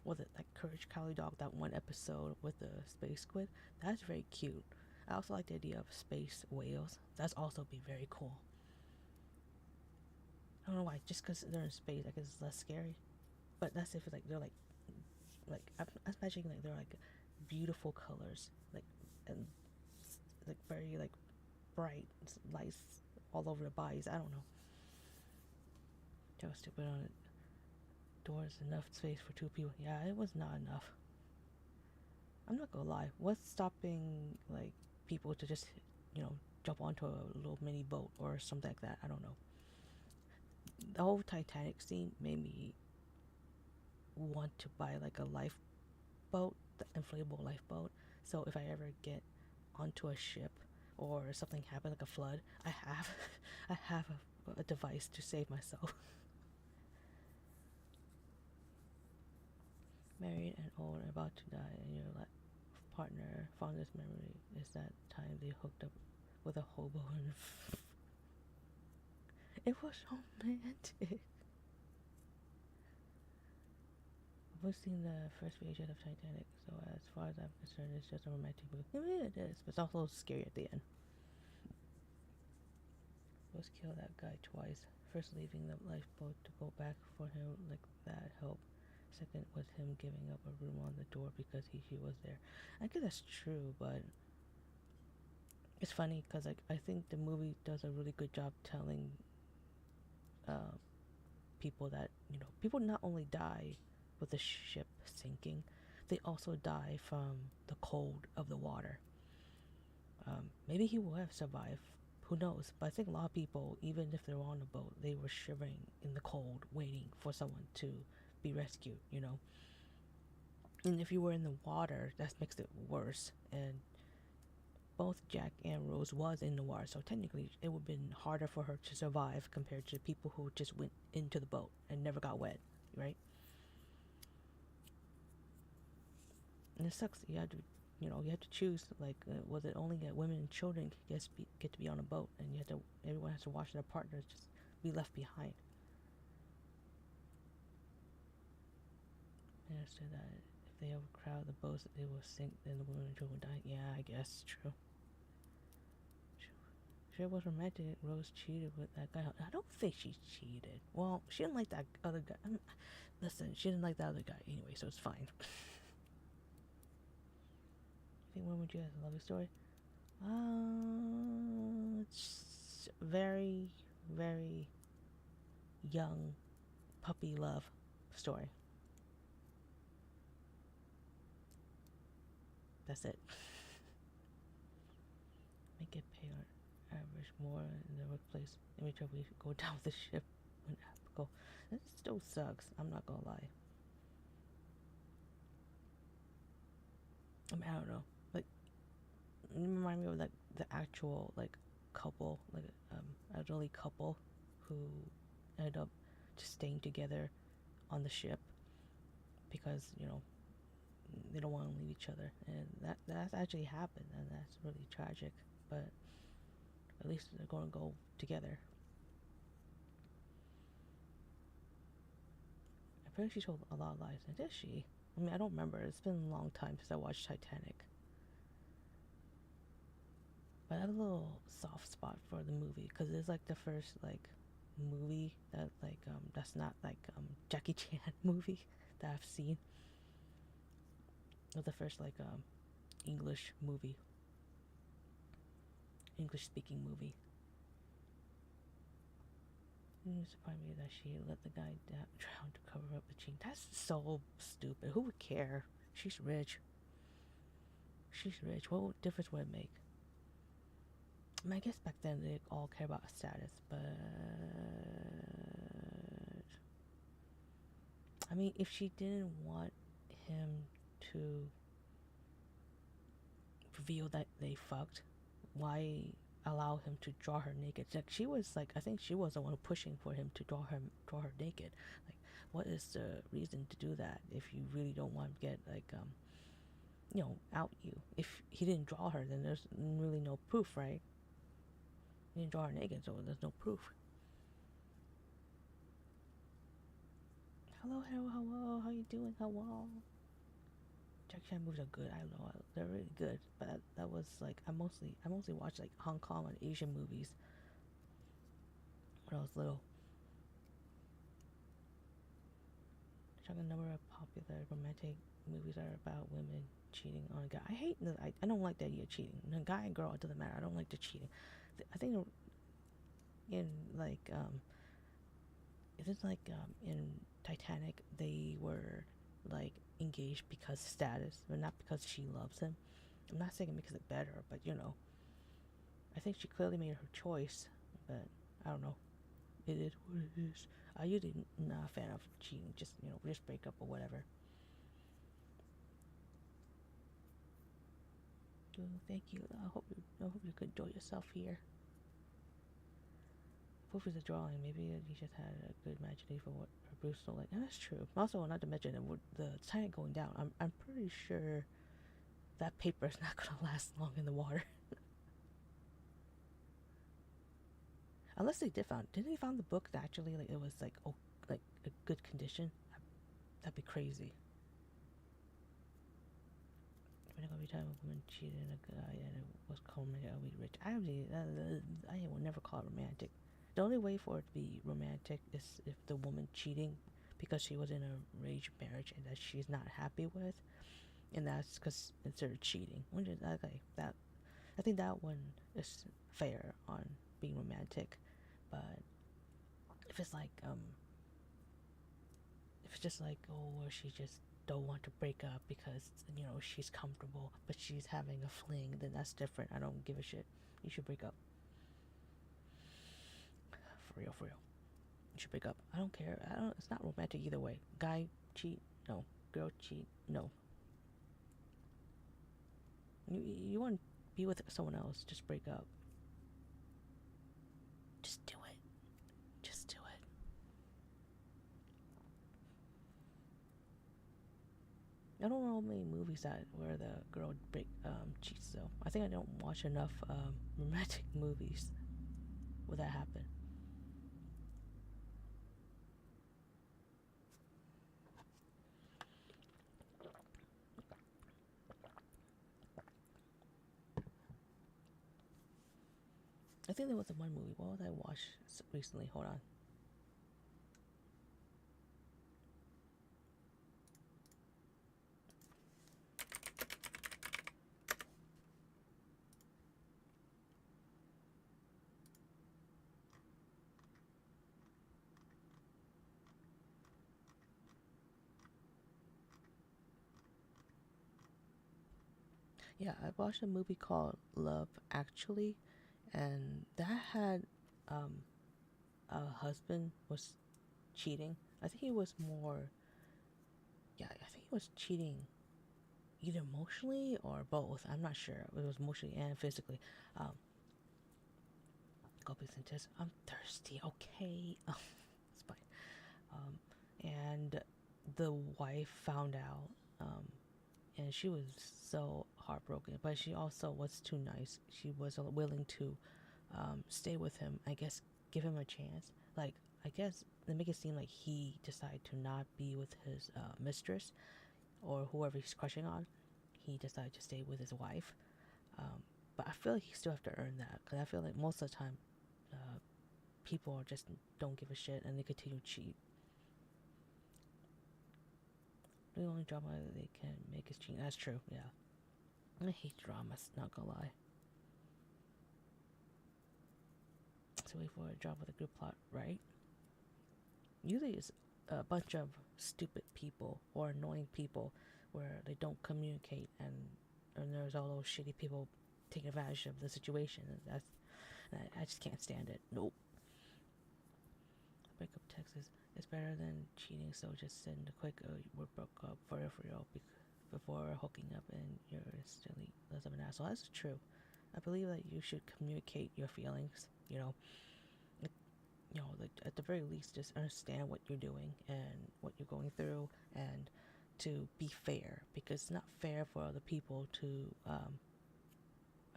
was it like Courage Cowardly Dog, that one episode with the space squid? That's very cute. I also like the idea of space whales. That's also be very cool. I don't know why. Just because they're in space, I guess it's less scary. But that's if like they're like I'm imagining like they're like beautiful colors, like, and like very like bright lights all over the bodies. I don't know. That was stupid on it. Doors, enough space for two people. Yeah, it was not enough. I'm not gonna lie. What's stopping like people to just, jump onto a little mini boat or something like that? I don't know. The whole Titanic scene made me want to buy like a lifeboat, the inflatable lifeboat. So if I ever get onto a ship or something happen like a flood, I have I have a device to save myself. Married and old and about to die, and your partner fondest memory is that time they hooked up with a hobo and it was romantic. I've seen the first VHS of Titanic, so as far as I'm concerned, it's just a romantic movie. I mean, it is, but it's also scary at the end. Was kill that guy twice. First leaving the lifeboat to go back for him like that help. Second was him giving up a room on the door because she was there. I guess that's true, but it's funny because like I think the movie does a really good job telling people that people not only die with the ship sinking, they also die from the cold of the water. Maybe he would have survived. Who knows? But I think a lot of people, even if they were on a boat, they were shivering in the cold, waiting for someone to be rescued. And if you were in the water, that makes it worse. And both Jack and Rose was in the water, so technically it would have been harder for her to survive compared to people who just went into the boat and never got wet, right? And it sucks. You have to choose. Like, was it only that women and children get to be on a boat, and everyone has to watch their partners just be left behind. I understood that if they overcrowd the boats, they will sink, and the women and children die. Yeah, I guess true. Sure was romantic. Rose cheated with that guy. I don't think she cheated. Well, she didn't like that other guy. Listen, she didn't like that other guy anyway, so it's fine. When would you have a lovely story? It's very, very young puppy love story. That's it. Make it pay on average more in the workplace. Every time we go down with the ship when applicable. It still sucks. I'm not gonna lie. I don't know. You remind me of like the actual like couple, like elderly couple who ended up just staying together on the ship because they don't want to leave each other, and that's actually happened, and that's really tragic. But at least they're going to go together. Apparently, she told a lot of lies, and did she? I mean, I don't remember. It's been a long time since I watched Titanic. But I have a little soft spot for the movie because it's like the first like movie that like that's not like Jackie Chan movie that I've seen. It was the first like English movie, English speaking movie. It surprised me that she let the guy drown to cover up the cheating. That's so stupid. Who would care? She's rich. She's rich. What difference would it make? I mean, I guess back then they all care about status, but I mean, if she didn't want him to reveal that they fucked, why allow him to draw her naked? Like she was like, I think she was the one pushing for him to draw her naked. Like, what is the reason to do that if you really don't want to get like out you? If he didn't draw her, then there's really no proof, right? He didn't draw her naked, so there's no proof. Hello, how you doing? Hello. Jackie Chan movies are good. I know they're really good, but that was like I mostly watch like Hong Kong and Asian movies when I was little. Check a number of popular romantic movies are about women cheating on a guy. I don't like the idea of cheating. The guy and girl, it doesn't matter. I don't like the cheating. I think in like in Titanic they were like engaged because status, but not because she loves him. I'm not saying it makes it better, but I think she clearly made her choice. But I don't know. It is what it is. I usually not a fan of cheating. Just just break up or whatever. Thank you. I hope you could enjoy yourself here. Proof is a drawing. Maybe you just had a good imagination for what Bruce so like. And that's true. Also, not to mention the Titanic going down. I'm pretty sure that paper is not gonna last long in the water. Unless they didn't they found the book that actually like it was like like a good condition? That'd be crazy. We're not gonna be talking about women cheating on a guy and it was culminated. I'll be rich. I will never call it romantic. The only way for it to be romantic is if the woman cheating because she was in a arranged marriage and that she's not happy with, and that's because considered cheating. Which is okay. That I think that one is fair on being romantic, but if it's like if it's just like or she just don't want to break up because she's comfortable but she's having a fling, then that's different. I don't give a shit. You should break up. For real. You should break up. I don't care. It's not romantic either way. Guy cheat, no. Girl cheat, no. You want to be with someone else, just break up. Just do it. Just do it. I don't know many movies where the girl cheats though. I think I don't watch enough romantic movies where that happen. I think there was one movie. What did I watch recently? Hold on. Yeah, I watched a movie called Love Actually, and that had a husband was cheating. I think he was more. Yeah, I think he was cheating, either emotionally or both. I'm not sure. It was emotionally and physically. Go please and test. I'm thirsty. Okay. It's fine. And the wife found out, and she was so heartbroken, but she also was too nice. She was willing to stay with him, I guess, give him a chance. Like, I guess they make it seem like he decided to not be with his mistress or whoever he's crushing on. He decided to stay with his wife. But I feel like he still have to earn that, because I feel like most of the time people just don't give a shit and they continue to cheat. The only drama they can make is cheating. That's true, yeah. I hate dramas, not gonna lie. So wait for a drama with a good plot, right? Usually it's a bunch of stupid people or annoying people where they don't communicate, and there's all those shitty people taking advantage of the situation. And I just can't stand it. Nope. Breakup text is better than cheating, so just send a quick we're broke up for real before hooking up and you're instantly less of an asshole. That's true. I believe that you should communicate your feelings, like at the very least just understand what you're doing and what you're going through, and to be fair, because it's not fair for other people to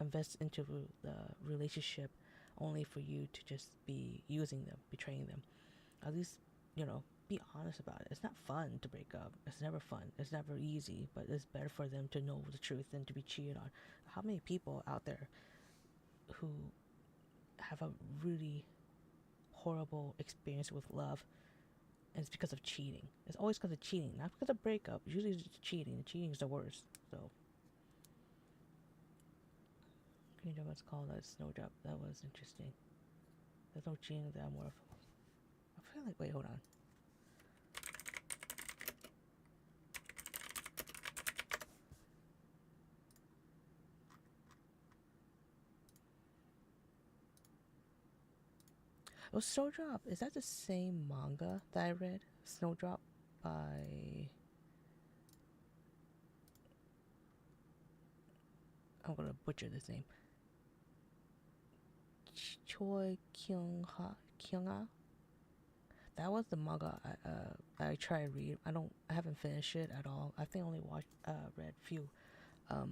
invest into the relationship only for you to just be using them, betraying them. At least, be honest about it. It's not fun to break up. It's never fun. It's never easy, but it's better for them to know the truth than to be cheated on. How many people out there who have a really horrible experience with love, and it's because of cheating? It's always because of cheating, not because of breakup. Usually it's cheating. Cheating is the worst. So, Green Job was called a snow job. That was interesting. There's no cheating that I'm more of. I feel like, wait, hold on. Oh, Snowdrop. Is that the same manga that I read? Snowdrop by... I'm gonna butcher this name. Choi Kyung-ha? That was the manga I tried to read. I haven't finished it at all. I think I only read a few. I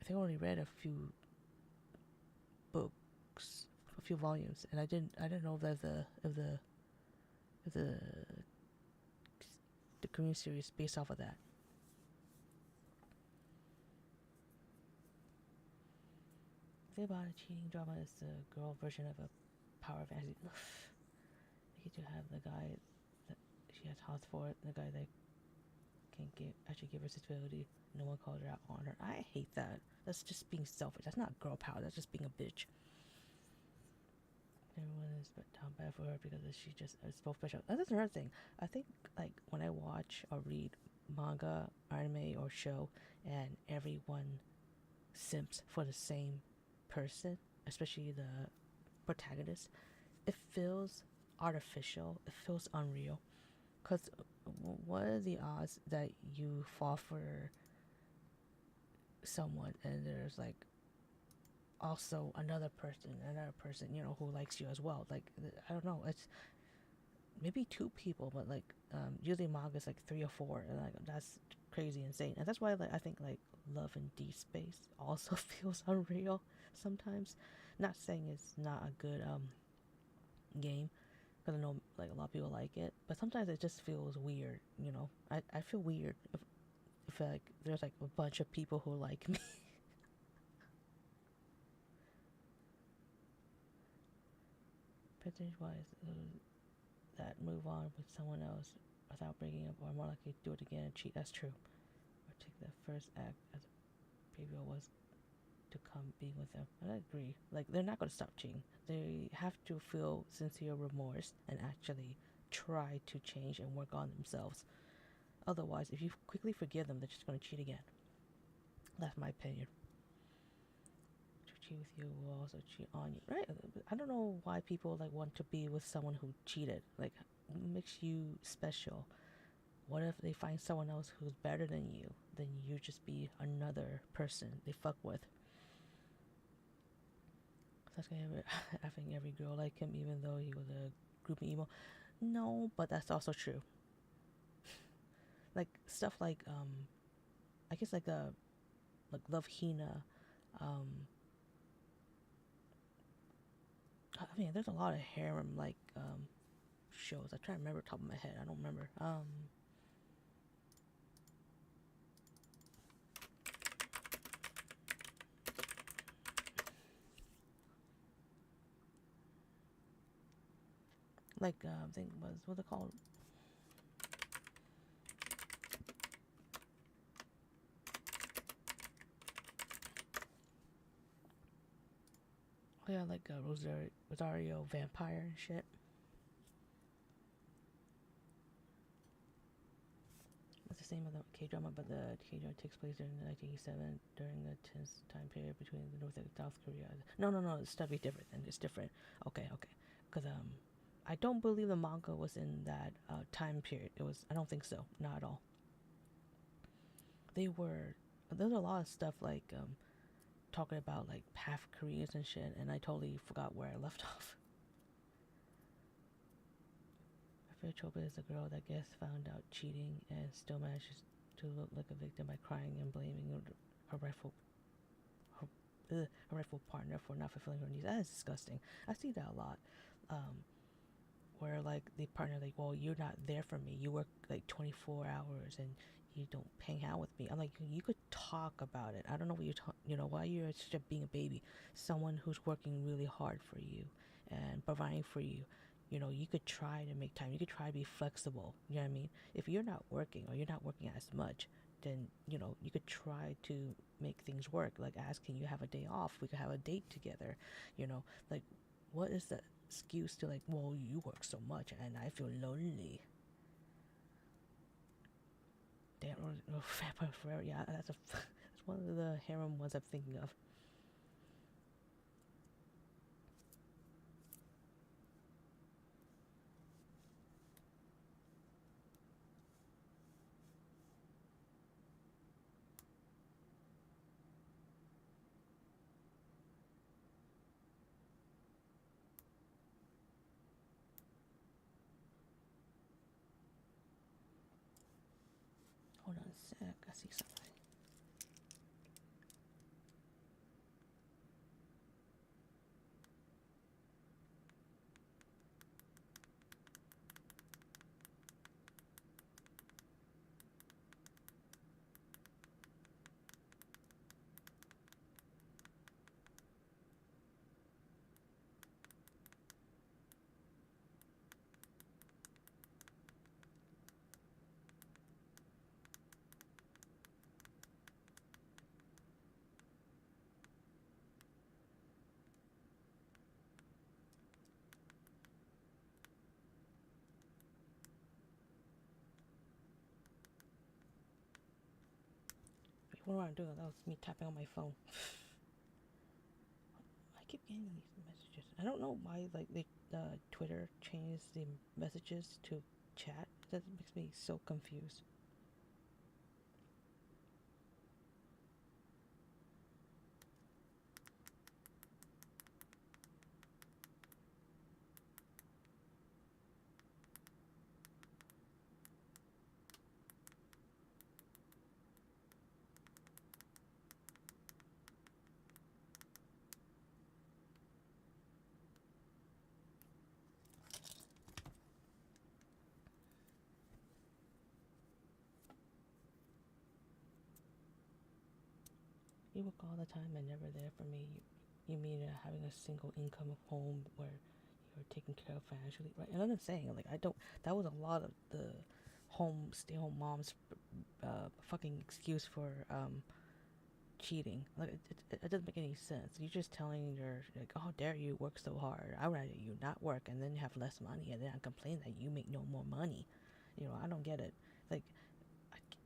think I only read a few books, a few volumes, and I didn't know if the Korean series based off of that. The thing about a cheating drama is the girl version of a power fantasy. They get to have the guy that she has hots for it, the guy that can actually give her sensibility. No one calls her out on her. I hate that. That's just being selfish. That's not girl power. That's just being a bitch. Everyone is down bad for her because she just is both special. That's another thing. I think like when I watch or read manga, anime, or show, and everyone simps for the same person, especially the protagonist, it feels artificial. It feels unreal. Because what are the odds that you fall for someone and there's like also another person, who likes you as well? Like, I don't know. It's maybe two people, but like usually manga is like 3 or 4, and like that's crazy insane. And that's why like I think like Love in Deep Space also feels unreal sometimes. Not saying it's not a good game, because I know like a lot of people like it, but sometimes it just feels weird. I feel weird if like there's like a bunch of people who like me. Percentage wise, that move on with someone else without breaking up are more likely to do it again and cheat. That's true. Or take the first act as a preview was to come being with them. And I agree. Like, they're not going to stop cheating. They have to feel sincere remorse and actually try to change and work on themselves. Otherwise, if you quickly forgive them, they're just going to cheat again. That's my opinion. To cheat with you will also cheat on you, right? I don't know why people like want to be with someone who cheated. Like, what makes you special? What if they find someone else who's better than you? Then you just be another person they fuck with. I think every girl liked him, even though he was a groupie emo. No, but that's also true. Like stuff like I guess like Love Hina. I mean, there's a lot of harem like shows. I try to remember top of my head. I don't remember. Like I think was what's it called? Oh, yeah, like Rosario Vampire and shit. It's the same as the K drama, but the K drama takes place during 1987 during the tense time period between the North and South Korea. No, no, no, it's definitely different. And it's different. Okay, okay, because I don't believe the manga was in that time period. It was. I don't think so. Not at all. They were. There's a lot of stuff like talking about like half Koreans and shit, and I totally forgot where I left off. Choba is a girl that gets found out cheating and still manages to look like a victim by crying and blaming her rightful her rightful partner for not fulfilling her needs. That is disgusting. I see that a lot. Where like the partner like, well, you're not there for me. You work like 24 hours and you don't hang out with me. I'm like, you could talk about it. I don't know what you're you know, why you're just being a baby. Someone who's working really hard for you and providing for you. You know, you could try to make time. You could try to be flexible. You know what I mean? If you're not working or you're not working as much, then, you know, you could try to make things work. Like, ask, can you have a day off? We could have a date together. You know, like, what is the excuse to, like, well, you work so much and I feel lonely? Damn, Vampire Forever. Yeah, that's one of the harem ones I'm thinking of. Hold on a sec. I see something. What am I doing? That was me tapping on my phone. I keep getting these messages. I don't know why, like, Twitter changed the messages to chat. That makes me so confused. You work all the time and never there for me. You mean having a single income of home where you're taken care of financially, right? And I'm saying, like, I don't. That was a lot of the stay-home moms, fucking excuse for cheating. Like, it doesn't make any sense. You're just telling your, like, oh, dare you work so hard. I would rather you not work and then you have less money and then I complain that you make no more money. You know, I don't get it. Like,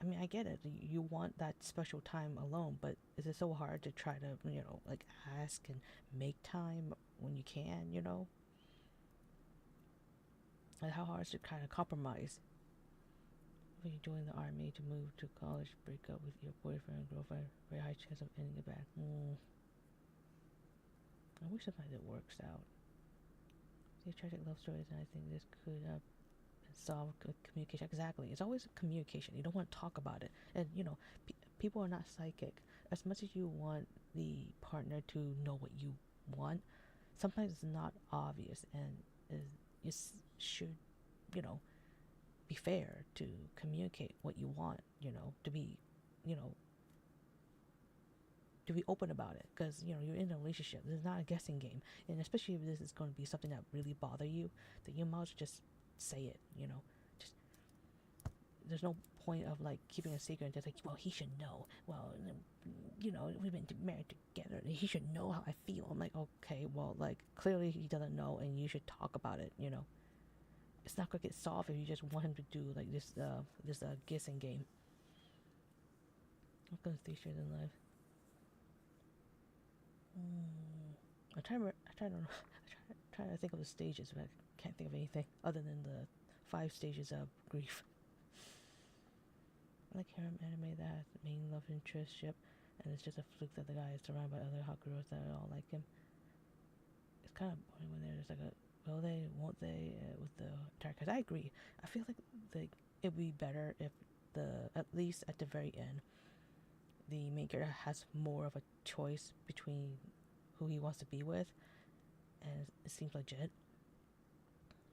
I mean, I get it. You want that special time alone, but is it so hard to try to, you know, like, ask and make time when you can, you know? Like, how hard is it to kind of compromise? When you join the army to move to college, break up with your boyfriend or girlfriend, very high chance of ending it bad. I wish sometimes it works out. These tragic love stories, and I think this could solve communication. Exactly, it's always communication. You don't want to talk about it, and people are not psychic. As much as you want the partner to know what you want, sometimes it's not obvious, and you should, you know, be fair to communicate what you want. To be, you know, to be open about it, because you're in a relationship. This is not a guessing game, and especially if this is going to be something that really bother you, then you might just say it. Just there's no point of like keeping a secret and just like, well, he should know. Well, we've been married together. He should know how I feel. I'm like, okay, well, like clearly he doesn't know, and you should talk about it. It's not gonna get solved if you just want him to do like this guessing game. What kind of things in life? I try to think of the stages, but I can't think of anything other than the 5 stages of grief. I like harem anime that has the main love interest ship, and it's just a fluke that the guy is surrounded by other hot girls that all like him. It's kind of boring when there's like a will they, won't they, with the entire cast. I agree. I feel like it'd be better if at least at the very end, the main character has more of a choice between who he wants to be with, and it seems legit.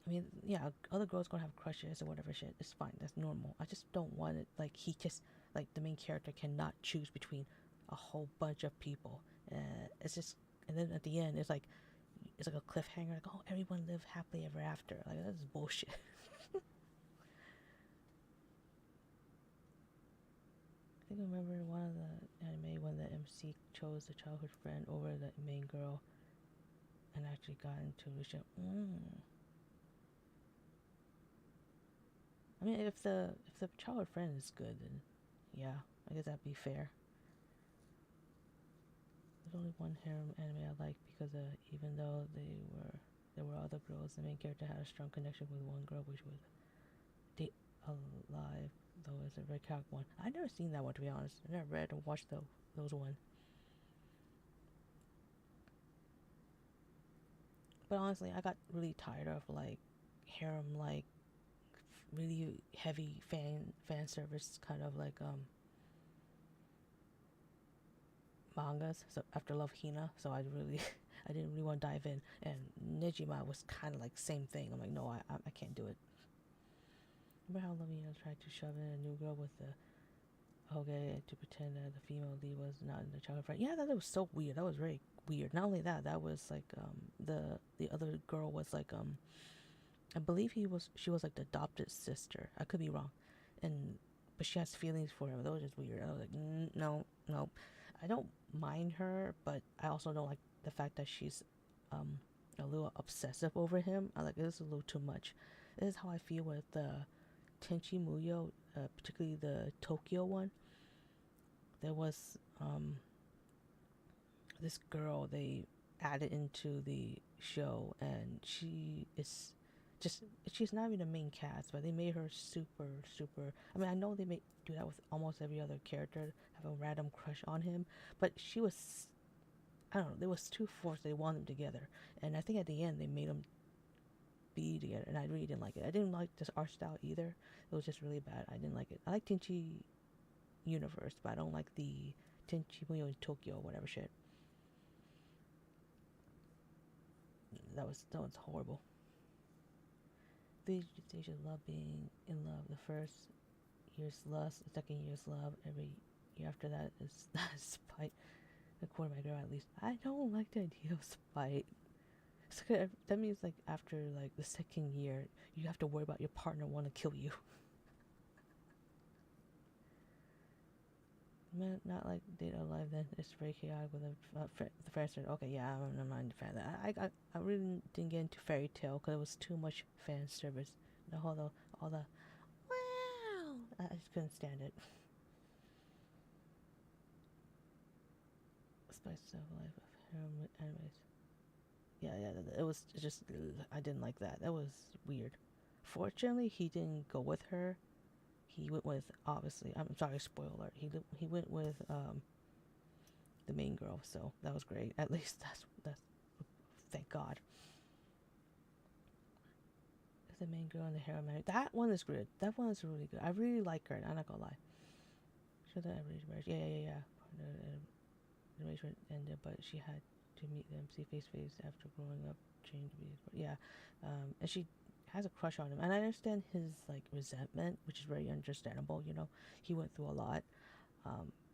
I mean, yeah, other girls gonna have crushes or whatever shit. It's fine. That's normal. I just don't want it like the main character cannot choose between a whole bunch of people. It's just, and then at the end, it's like a cliffhanger. Like, oh, everyone live happily ever after. Like, that's bullshit. I think I remember one of the anime when the MC chose the childhood friend over the main girl, and actually got into a relationship. I mean, if the childhood friend is good, then yeah, I guess that'd be fair. There's only one harem anime I like because even though there were other girls, the main character had a strong connection with one girl, which was Date Alive, though it's a very character one. I've never seen that one, to be honest. I never read or watched those one. But honestly, I got really tired of like harem, like really heavy fan service kind of like mangas. So after Love Hina, so I didn't really want to dive in. And Nejima was kind of like same thing. I'm like, no, I can't do it. Remember how Love Hina tried to shove in a new girl with the Hoge to pretend that the female lead was not in the childhood friend? Yeah, that was so weird. That was very weird. Not only that, that was like the other girl was like I believe she was like the adopted sister. I could be wrong, but she has feelings for him. That was just weird. I was like, no. I don't mind her, but I also don't like the fact that she's a little obsessive over him. I like this is a little too much. This is how I feel with Tenchi Muyo, particularly the Tokyo one. There was this girl they added into the show, and she's not even the main cast, but they made her super. I mean, I know they do that with almost every other character, have a random crush on him, but she was, I don't know, there was two forces. They wanted them together, and I think at the end they made them be together, and I really didn't like it. I didn't like this art style either. It was just really bad. I didn't like it. I like Tenchi Universe, but I don't like the Tenchi Muyo in Tokyo, whatever shit. That was horrible. They should love being in love. The first year's lust, the second year's love. Every year after that is spite. According to my girl, at least. I don't like the idea of spite. So that means like after like the second year, you have to worry about your partner want to kill you. Not like Date Alive then. It's very chaotic with the first one. Okay, yeah, I'm not a fan of that. I really didn't get into Fairy Tail because it was too much fan service. All the wow. I just couldn't stand it. Spice of life of harem animes. Yeah, it was just, I didn't like that. That was weird. Fortunately, he didn't go with her. He went with, obviously, I'm sorry, spoiler alert. He went with the main girl, so that was great. At least that's thank God. the main girl and the hero man. That one is good. That one is really good. I really like her. I'm not gonna lie. Sure that arranged marriage. Yeah. The arrangement ended, but she had to meet them, see face to face after growing up, trained to be. Yeah, and she has a crush on him, and I understand his like resentment, which is very understandable. You know, he went through a lot,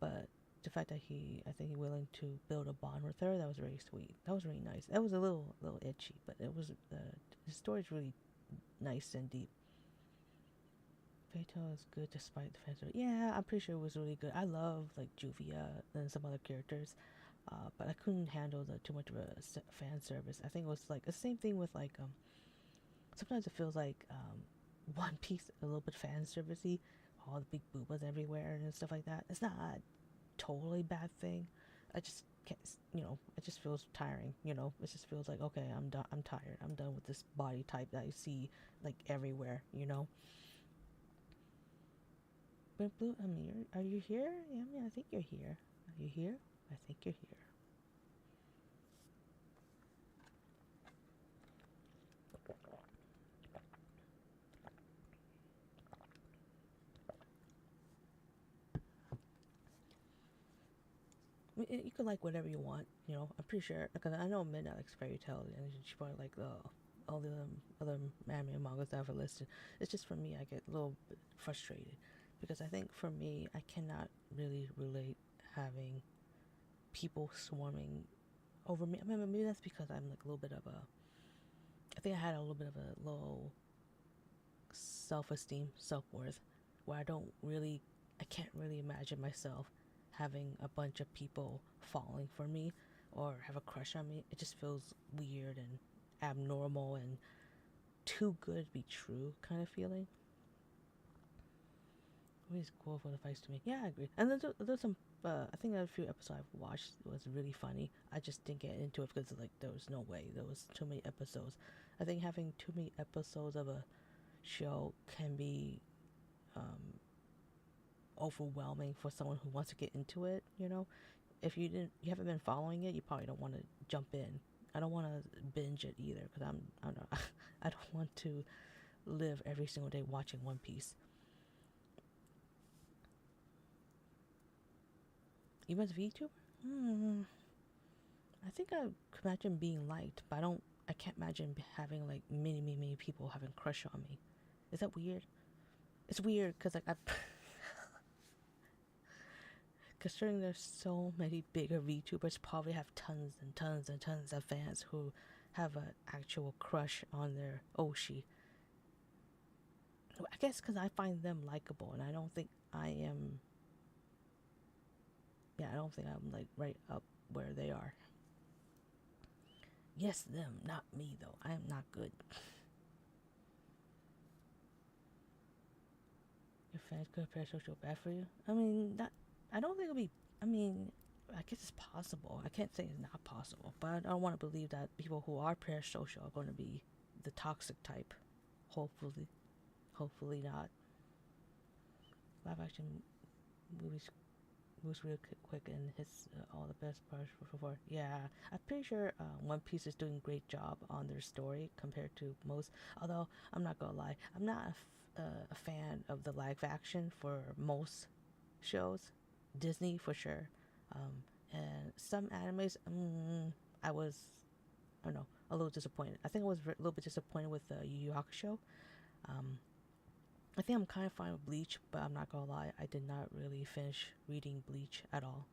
but the fact that I think he willing to build a bond with her, that was very sweet. That was really nice. That was a little itchy, but it was the story's really nice and deep. Fatal is good despite the fans. Yeah, I'm pretty sure it was really good. I love like Juvia and some other characters, but I couldn't handle the too much of a fan service. I think it was like the same thing with like sometimes it feels like One Piece a little bit fan servicey, all the big boobas everywhere and stuff like that. It's not a totally bad thing. I just can't, it just feels tiring. It just feels like okay, I'm done. I'm tired. I'm done with this body type that I see like everywhere. But Blue, I mean, are you here? Yeah, I mean, I think you're here. Are you here? I think you're here. I mean, you can like whatever you want, I'm pretty sure, because I know Midnight likes fairy tale, and she probably like all the other anime and mangas that I've listed. It's just for me, I get a little bit frustrated, because I think for me, I cannot really relate having people swarming over me. I mean, maybe that's because I'm like a little bit of a, I think I had a little bit of a low self-esteem, self-worth, where I can't really imagine myself having a bunch of people falling for me or have a crush on me. It just feels weird and abnormal and too good to be true kind of feeling. Always cool for the fights to me. Yeah, I agree. And there's some, I think a few episodes I've watched was really funny. I just didn't get into it because like there was no way. There was too many episodes. I think having too many episodes of a show can be overwhelming for someone who wants to get into it. If you haven't been following it, you probably don't want to jump in. I don't want to binge it either because I don't know. I don't want to live every single day watching One Piece. Even as a VTuber, I think I could imagine being liked, but I can't imagine having like many people having crush on me. Is that weird? It's weird because like considering there's so many bigger VTubers probably have tons and tons and tons of fans who have an actual crush on their Oshi. I guess because I find them likable, and I don't think I am. Yeah, I don't think I'm like right up where they are. Yes, them, not me though. I am not good. Your fans could press social bad for you. I mean, I don't think it'll be. I mean, I guess it's possible. I can't say it's not possible, but I don't want to believe that people who are parasocial are going to be the toxic type. Hopefully not. Live action movies moves real quick and hits all the best parts before. Yeah, I'm pretty sure One Piece is doing a great job on their story compared to most. Although I'm not gonna lie, I'm not a fan of the live action for most shows. Disney for sure, and some animes. I don't know, a little disappointed. I think I was a little bit disappointed with Yu Yu Hakusho. I think I'm kind of fine with Bleach, but I'm not gonna lie, I did not really finish reading Bleach at all.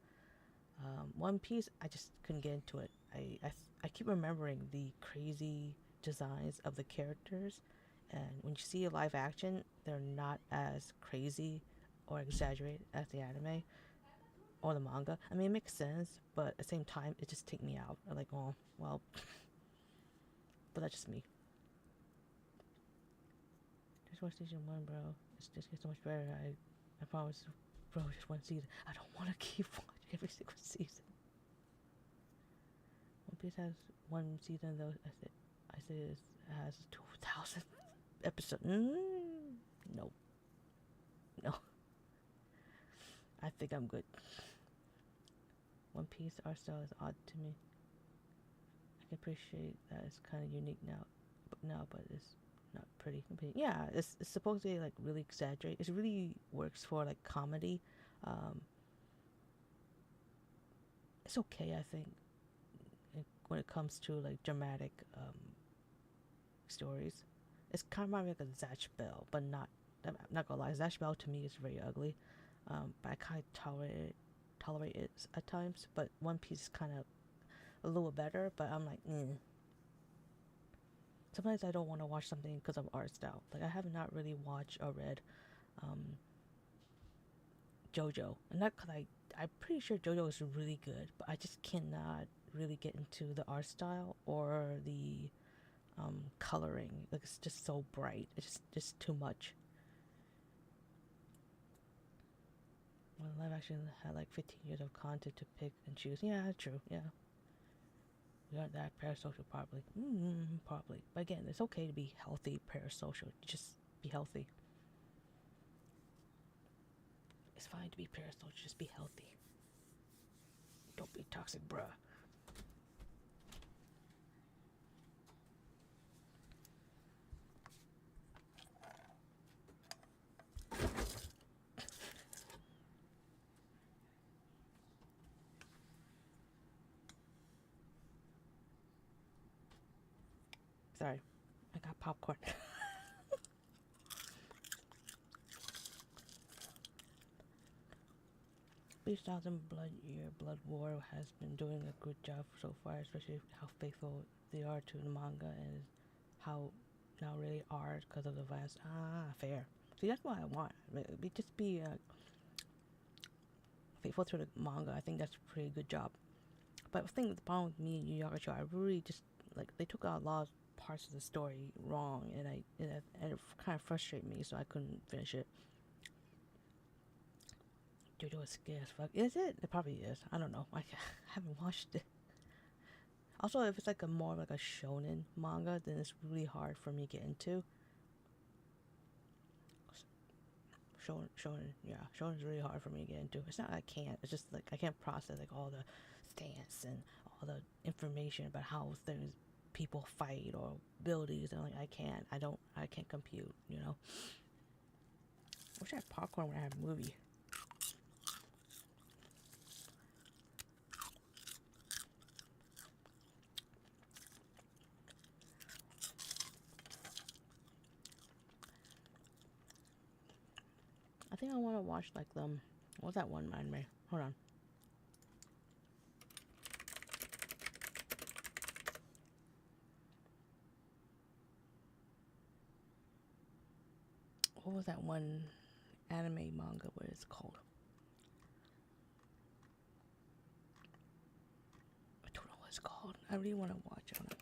One Piece, I just couldn't get into it. I keep remembering the crazy designs of the characters, and when you see a live action, they're not as crazy or exaggerated as the anime or the manga. I mean, it makes sense, but at the same time, it just take me out. I'm like, oh, well, but that's just me. Just watch season 1, bro. It's just gets so much better. I promise, bro, just one season. I don't want to keep watching every single season. One Piece has one season, though. I said it has 2,000 episodes. No. No. I think I'm good. One Piece art style is odd to me. I can appreciate that it's kind of unique now, but it's not pretty. Yeah, it's supposedly like really exaggerated. It really works for like comedy. Um, it's okay, I think, when it comes to like dramatic stories. It's kind of like a Zatch Bell, but not. I'm not gonna lie, Zatch Bell to me is very ugly. But I kind of tolerate it at times. But One Piece is kind of a little better. But I'm like, sometimes I don't want to watch something because of art style. Like I have not really watched or read um, JoJo, and not because I'm pretty sure JoJo is really good, but I just cannot really get into the art style or the coloring. Like it's just so bright. It's just too much. Well, live action had like 15 years of content to pick and choose. Yeah, true. Yeah, we aren't that parasocial, probably. Probably. But again, it's okay to be healthy, parasocial. Just be healthy. It's fine to be parasocial. Just be healthy. Don't be toxic, bruh. Sorry, I got popcorn. 3000 Blood Year Blood War has been doing a good job so far, especially how faithful they are to the manga and how now really are because of the vast fair. See, that's what I want. Just be faithful to the manga. I think that's a pretty good job. But I think the problem with me and Yu Yu Hakusho, I really just like they took out a lot of parts of the story wrong, and it kind of frustrated me, so I couldn't finish it. JoJo is scary as fuck. Is it? It probably is. I don't know. I haven't watched it. Also, if it's like a more like a shonen manga, then it's really hard for me to get into. Shonen is really hard for me to get into. It's not I can't. It's just like I can't process like all the stance and all the information about how things people fight or abilities, and like I can't. I can't compute. You know. I wish I had popcorn when I had a movie. I think I want to watch like what's that one anime? Hold on. What was that one anime manga? What it's called? I don't know what it's called. I really want to watch on it.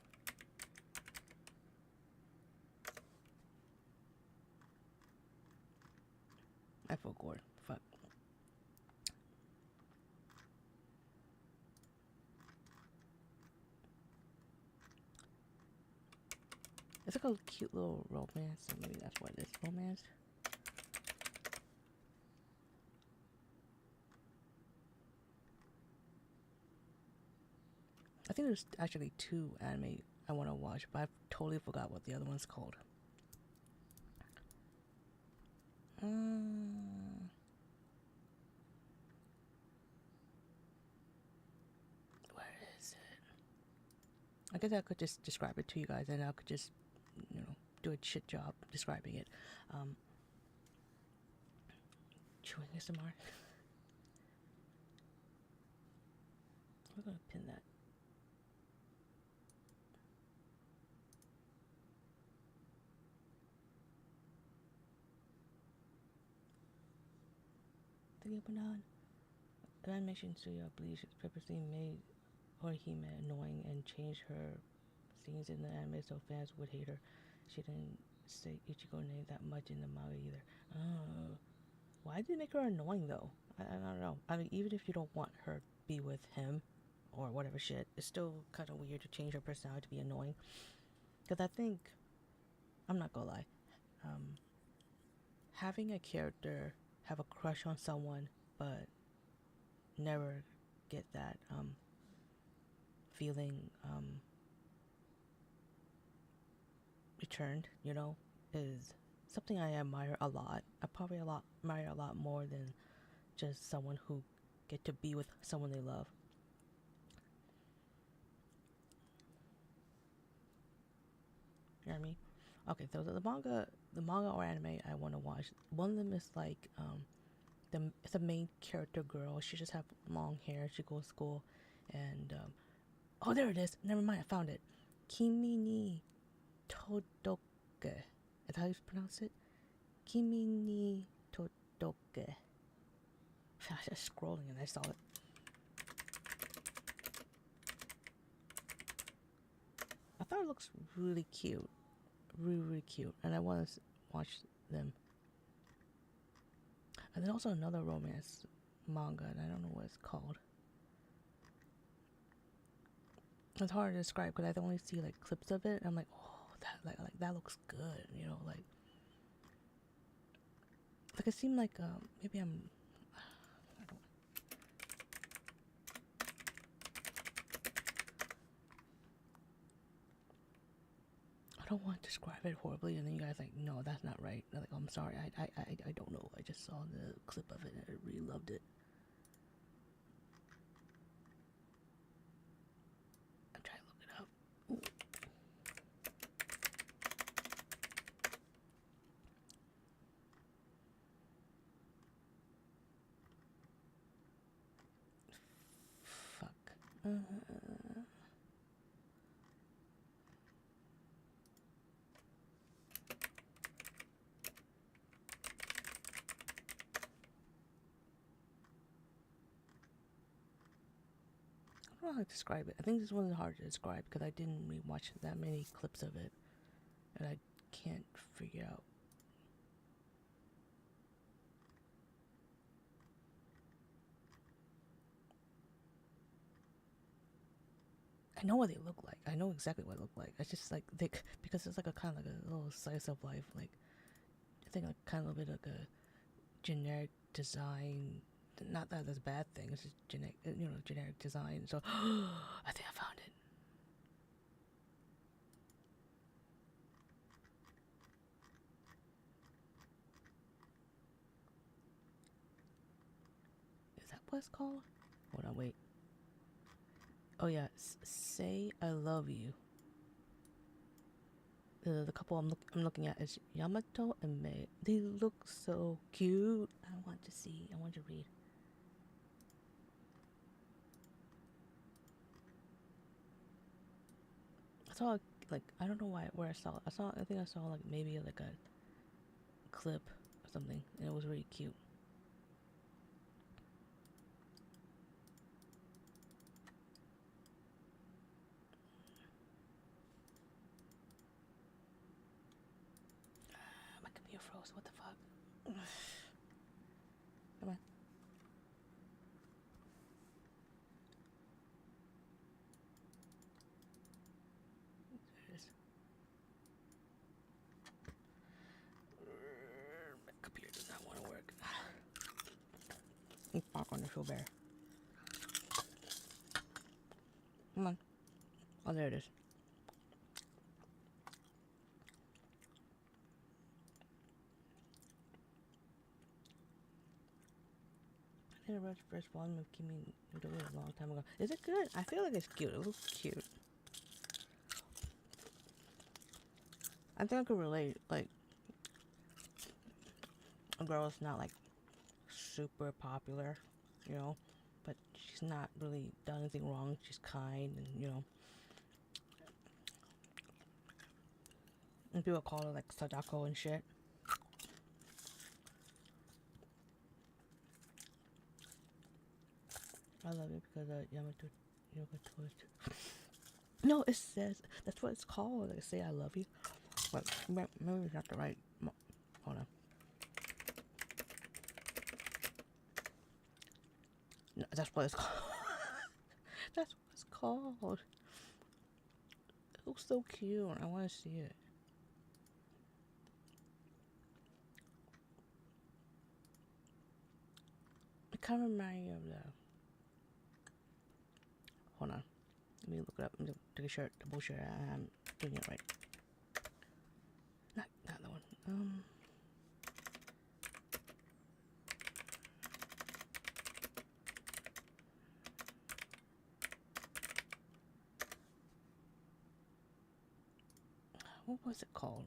I forgot. Fuck. It's like a cute little romance, so maybe that's what it is. Romance. I think there's actually 2 anime I want to watch, but I totally forgot what the other one's called. Where is it? I guess I could just describe it to you guys, and I could just, do a shit job describing it. Chewing ASMR. We're gonna pin that. The banana. The animation studio believes it's purposely made Orihime annoying and changed her scenes in the anime so fans would hate her. She didn't say Ichigo name that much in the manga either. Oh. Why did they make her annoying though? I don't know. I mean, even if you don't want her to be with him or whatever shit, it's still kind of weird to change her personality to be annoying. Because I think, I'm not gonna lie, having a character have a crush on someone but never get that feeling returned, you know, is something I admire a lot. I probably admire a lot more than just someone who get to be with someone they love. You know what I mean? Okay, so the manga or anime I want to watch. One of them is like it's a main character girl. She just have long hair. She goes to school, and oh, there it is. Never mind, I found it. Kimi ni Todoke. Is that how you pronounce it? Kimi ni Todoke. I was just scrolling and I saw it. I thought it looks really cute. Really cute. And I want to watch them. And then also another romance manga, and I don't know what it's called. It's hard to describe because I only see like clips of it. And I'm like, oh, that looks good, you know, like it seemed like maybe I don't want to describe it horribly, and then you guys like, no, that's not right. Like, I'm sorry, I don't know. I just saw the clip of it and I really loved it. I'm trying to look it up. Ooh. Fuck. I don't know how to describe it. I think this one is hard to describe because I didn't really watch that many clips of it, and I can't figure out. I know what they look like. I know exactly what they look like. It's just like because it's like a kind of like a little slice of life. Like I think like kind of a bit like a generic design. Not that that's a bad thing. It's just generic design. So I think I found it. Is that what it's called? Hold on, wait. Oh yeah, Say I Love You. The couple I'm looking at is Yamato and Mei. They look so cute. I want to see. I want to read. I saw like I don't know where I saw it. I think I saw like maybe like a clip or something, and it was really cute. My computer froze. What the fuck? Come on. There it is. My computer does not want to work. Let's park on the show bear. Come on. Oh, there it is. I think I read the first volume of Kimi no Todoke a long time ago. Is it good? I feel like it's cute. It looks cute. I think I could relate. Like, a girl is not like super popular, you know, but she's not really done anything wrong. She's kind, and you know, and people call her like Sadako and shit. I love it because Yamato toys. No, it says that's what it's called. Like, Say I Love You. But maybe it's not the right. Hold on. No, that's what it's called. That's what it's called. It looks so cute. I want to see it. It kind of reminds me of the. Hold on. Let me look it up. I'm double sure I'm doing it right. What was it called?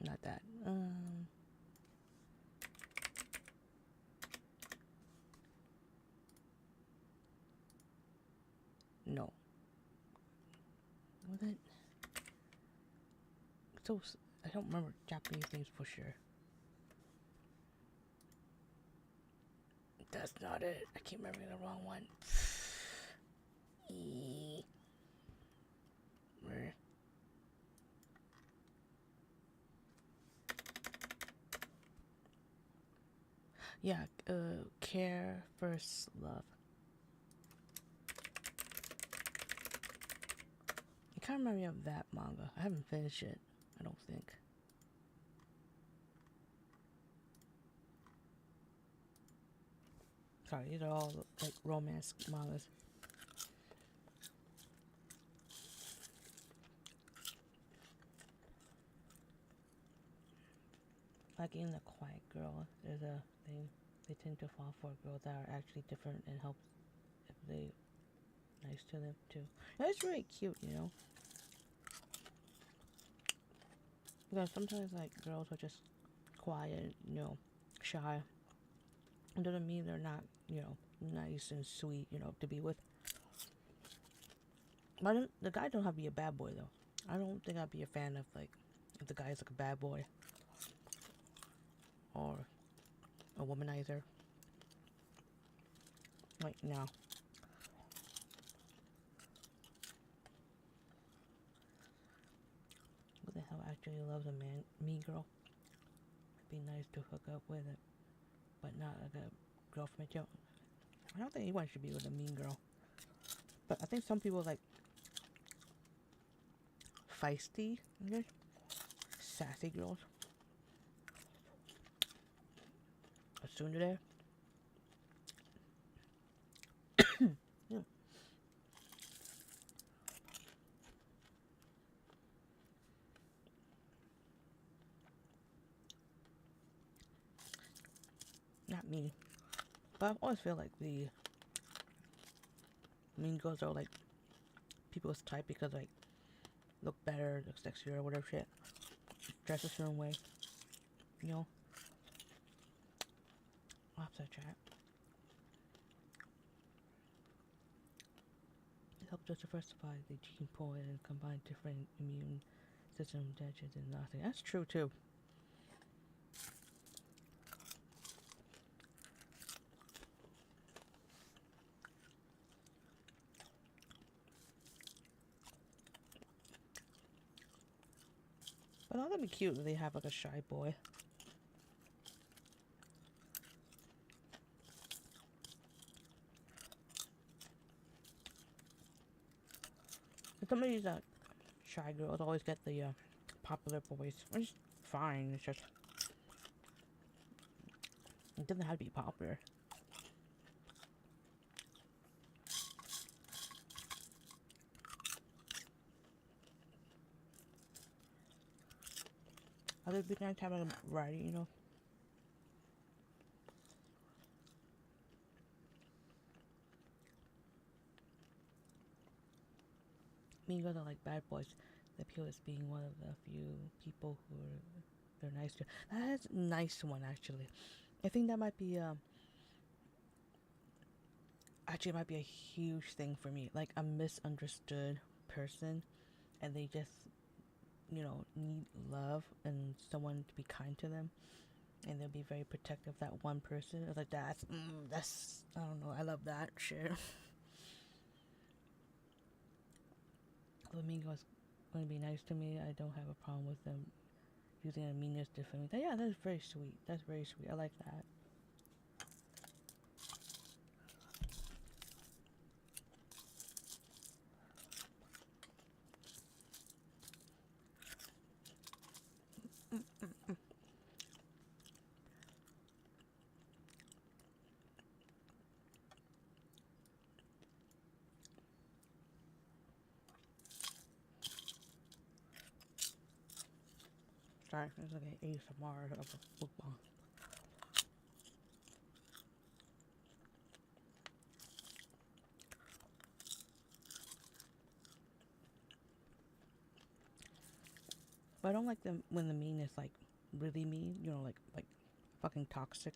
Not that. No. Was it? So I don't remember Japanese names for sure. That's not it. I keep remembering the wrong one. Where? Yeah, Care First Love. I can't remember of that manga. I haven't finished it, I don't think. Sorry, these are all like romance mangas. Like in The Quiet Girl, there's a thing. They tend to fall for girls that are actually different and help if they nice to them too. And it's really cute, you know. Because sometimes like girls are just quiet, you know, shy. It doesn't mean they're not, you know, nice and sweet, you know, to be with. But the guy don't have to be a bad boy though. I don't think I'd be a fan of like if the guy's like a bad boy or a womanizer. Like no. Who the hell actually loves a mean girl? It'd be nice to hook up with it, but not like a girl from a joke. I don't think anyone should be with a mean girl. But I think some people like feisty, I guess. Sassy girls. As soon as they're yeah. Not me. But I always feel like the mean girls are like people's type because like look better, look sexier or whatever shit. Dress a certain way. You know? Offset chat. It helps us diversify the gene pool and combine different immune system dimensions and nothing. That's true too. But that'd be cute if they have like a shy boy. And some of these shy girls always get the popular boys, which is fine. It's just it doesn't have to be popular. I think it'd be nice to have a variety, you know. Mean girls are like bad boys. The appeal is being one of the few people who are they're nice to. That's a nice one actually. I think that might be actually it might be a huge thing for me. Like a misunderstood person, and they just you know need love and someone to be kind to them, and they'll be very protective of that one person. It's like that's I don't know. I love that shit. The mean girl's going to be nice to me. I don't have a problem with them using a meanness to defend me. Yeah, that's very sweet. That's very sweet. I like that. Sorry, it's like an ASMR of a mukbang. But I don't like them when the mean is like really mean, you know, like fucking toxic.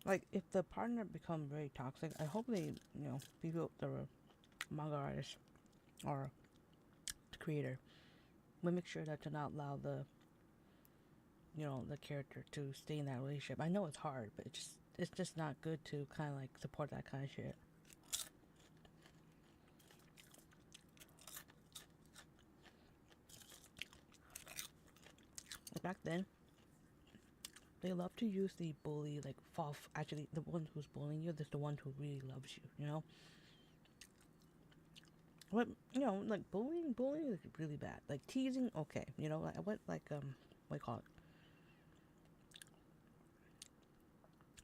Like if the partner become very toxic, I hope they, you know, people, the manga artist or the creator will make sure that to not allow the, you know, the character to stay in that relationship. I know it's hard, but it's just not good to kind of like support that kind of shit. Like back then, they love to use the bully, like actually the one who's bullying you is the one who really loves you, you know. What, you know, like bullying is really bad. Like teasing, okay, you know, what do you call it?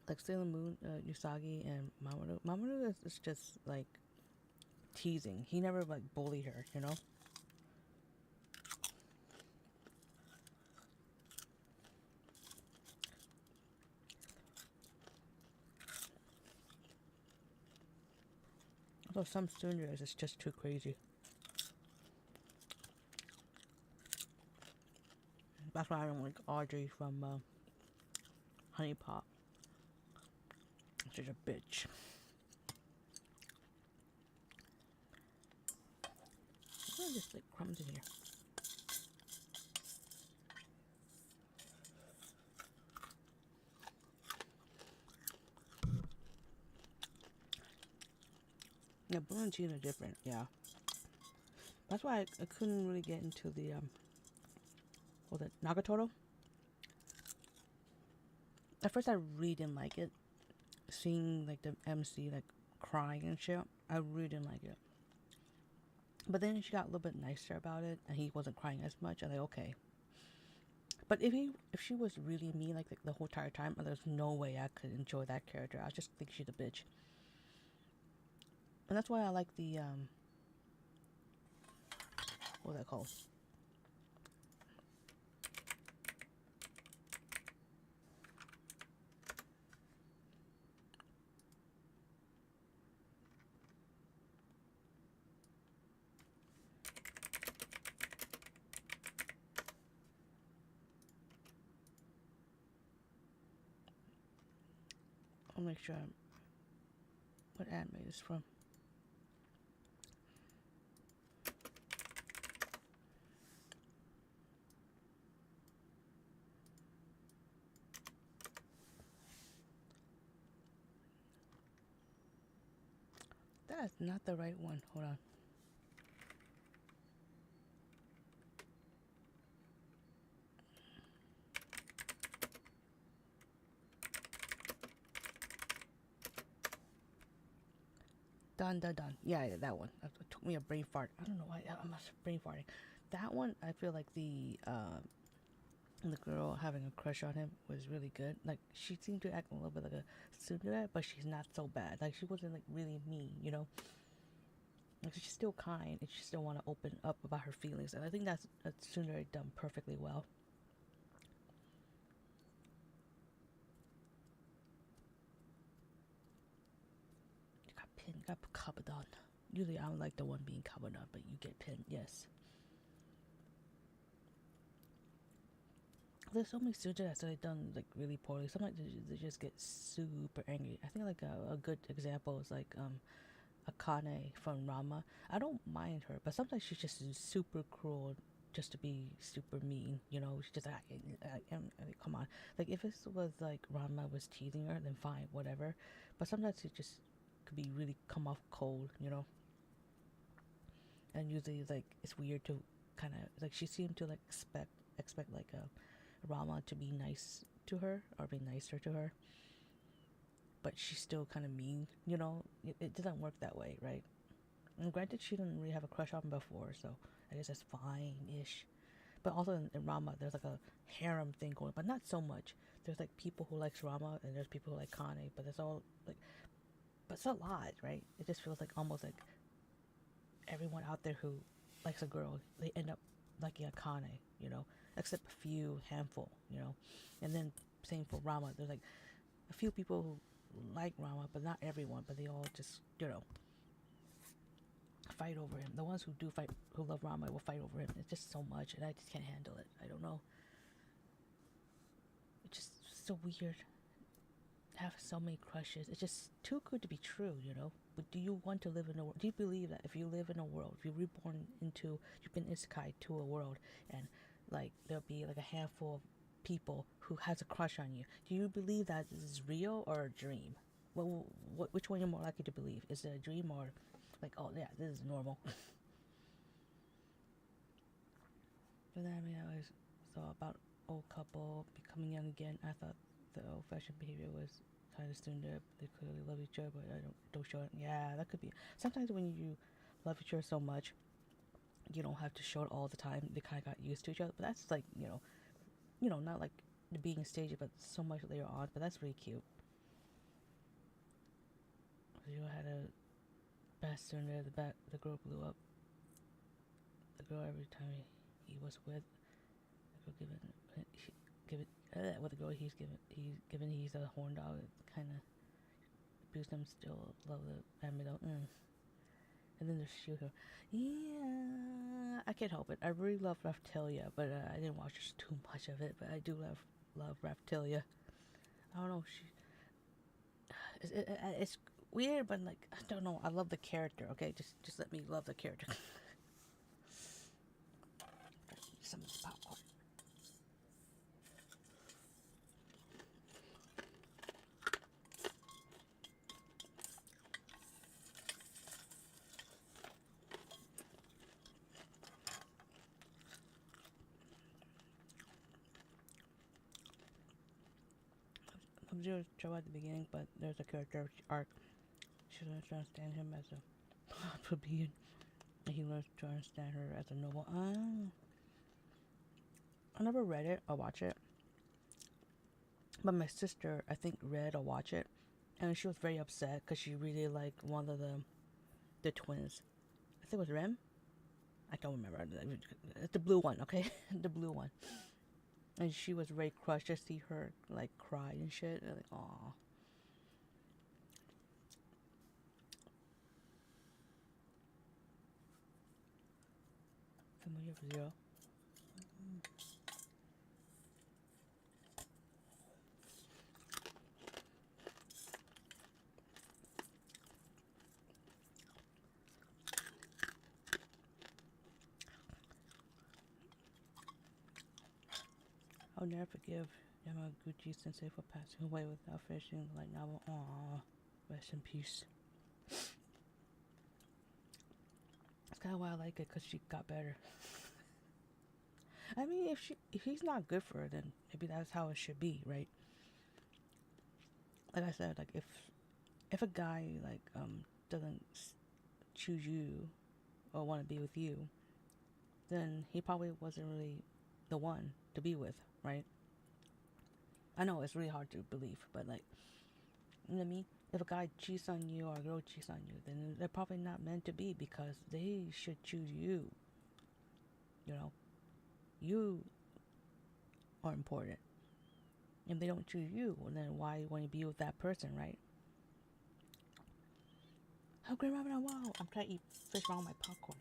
Like Sailor Moon, Usagi and Mamoru. Mamoru is just like teasing. He never like bullied her, you know. Although some studios it's just too crazy. That's why I don't like Audrey from Honey Pop. She's a bitch. What are just like crumbs in here? Yeah, blue and cheese are different. Yeah, that's why I couldn't really get into the what was it, Nagatoro. At first, I really didn't like it. Seeing like the MC like crying and shit, I really didn't like it. But then she got a little bit nicer about it, and he wasn't crying as much. I'm like, okay. But if she was really mean like the whole entire time, there's no way I could enjoy that character. I just think she's a bitch. And that's why I like the what's that called? I'll make sure what anime is from. That is not the right one. Hold on. Dun dun dun. Yeah, that one. It took me a brain fart. I don't know why I'm brain farting. That one, I feel like the girl having a crush on him was really good. Like she seemed to act a little bit like a tsundere, but she's not so bad. Like she wasn't like really mean, you know. Like she's still kind, and she still want to open up about her feelings, and I think that's tsundere done perfectly well. You got pinned. You got covered on. Usually I don't like the one being covered on, but you get pinned. Yes. There's so many studios that they've done like really poorly. Sometimes they just get super angry. I think like a good example is like Akane from Rama. I don't mind her, but sometimes she's just super cruel just to be super mean. You know, she's just like, come on. Like if it was like Rama was teasing her, then fine, whatever. But sometimes it just could be really come off cold. You know, and usually like it's weird to kind of like she seemed to like expect like a Rama to be nice to her or be nicer to her, but she's still kind of mean, you know. It doesn't work that way, right? And granted, she didn't really have a crush on him before, so I guess that's fine-ish. But also in Rama, there's like a harem thing going, but not so much. There's like people who likes Rama, and there's people who like Kane, but it's all like, but it's a lot, right? It just feels like almost like everyone out there who likes a girl, they end up liking Akane, you know, except a few handful, you know. And then same for Rama. There's like a few people who like Rama, but not everyone. But they all just, you know, fight over him. The ones who do fight, who love Rama, will fight over him. It's just so much, and I just can't handle it. I don't know. It's just so weird. Have so many crushes. It's just too good to be true, you know. But do you want to live in a world? Do you believe that if you live in a world, if you're reborn into, you've been isekai to a world, and like there'll be like a handful of people who has a crush on you? Do you believe that this is real or a dream? Which one you're more likely to believe? Is it a dream or like, oh yeah, this is normal? But then I mean, I always thought about old couple becoming young again. I thought the old-fashioned behavior was kind of soon there. They clearly love each other, but I don't show it. Yeah, that could be. Sometimes when you love each other so much, you don't have to show it all the time. They kind of got used to each other. But that's like, not like the being staged, but so much later on. But that's really cute. You had a best soon there. The girl blew up. The girl every time he was with, the girl with the girl he's a horn dog. It kind of abused him. Still love the anime though. And then there's Shooter. Yeah, I can't help it. I really love Raphtalia, but I didn't watch too much of it. But I do love Raphtalia. I don't know. It's weird, but like I don't know. I love the character. Okay, just let me love the character. Some of the popcorn. Sub-Zero's trouble at the beginning, but there's a character arc. She learns to understand him as a plebeian, and he learns to understand her as a noble. I never read it or watched it, but my sister, I think, read or watched it, and she was very upset because she really liked one of the twins. I think it was Rem. I don't remember. The blue one, okay? The blue one. And she was very crushed to see her like cry and shit. And like, aw. Familiar for Zero. I'll never forgive Yamaguchi Sensei for passing away without finishing the light novel. Aww, rest in peace. That's kind of why I like it, because she got better. I mean, if he's not good for her, then maybe that's how it should be, right? Like I said, like if a guy like doesn't choose you or want to be with you, then he probably wasn't really the one to be with, right? I know it's really hard to believe, but like, you know what I mean? If a guy cheats on you or a girl cheats on you, then they're probably not meant to be, because they should choose you. You know, you are important. If they don't choose you, well, then why want to be with that person, right? Oh, Green Rabbit, wow! I'm trying to eat fish around my popcorn.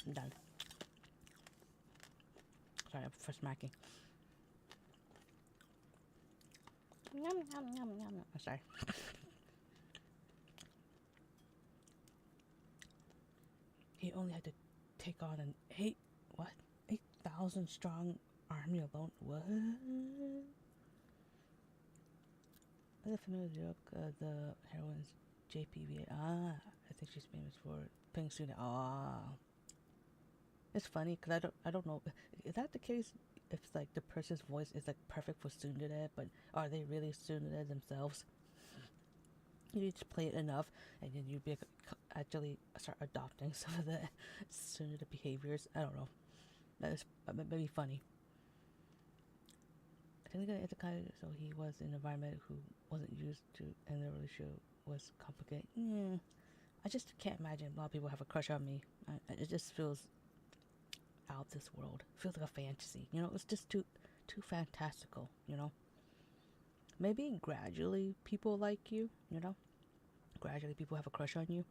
I'm done. Sorry for smacking. Yum, yum, yum, yum. I'm sorry. He only had to take on an 8,000 strong army alone. What? Is it familiar with the heroine's JPVA? I think she's famous for playing Suna. It's funny because I don't know. Is that the case? If like the person's voice is like perfect for tsundere, but are they really tsundere themselves? You just play it enough, and then you actually start adopting some of the tsundere behaviors. I don't know. That is maybe funny. technically isekai, so he was in an environment who wasn't used to, and the relationship was complicated. I just can't imagine a lot of people have a crush on me. It just feels out of this world. It feels like a fantasy. It's just too fantastical. Maybe gradually people like you. Gradually people have a crush on you,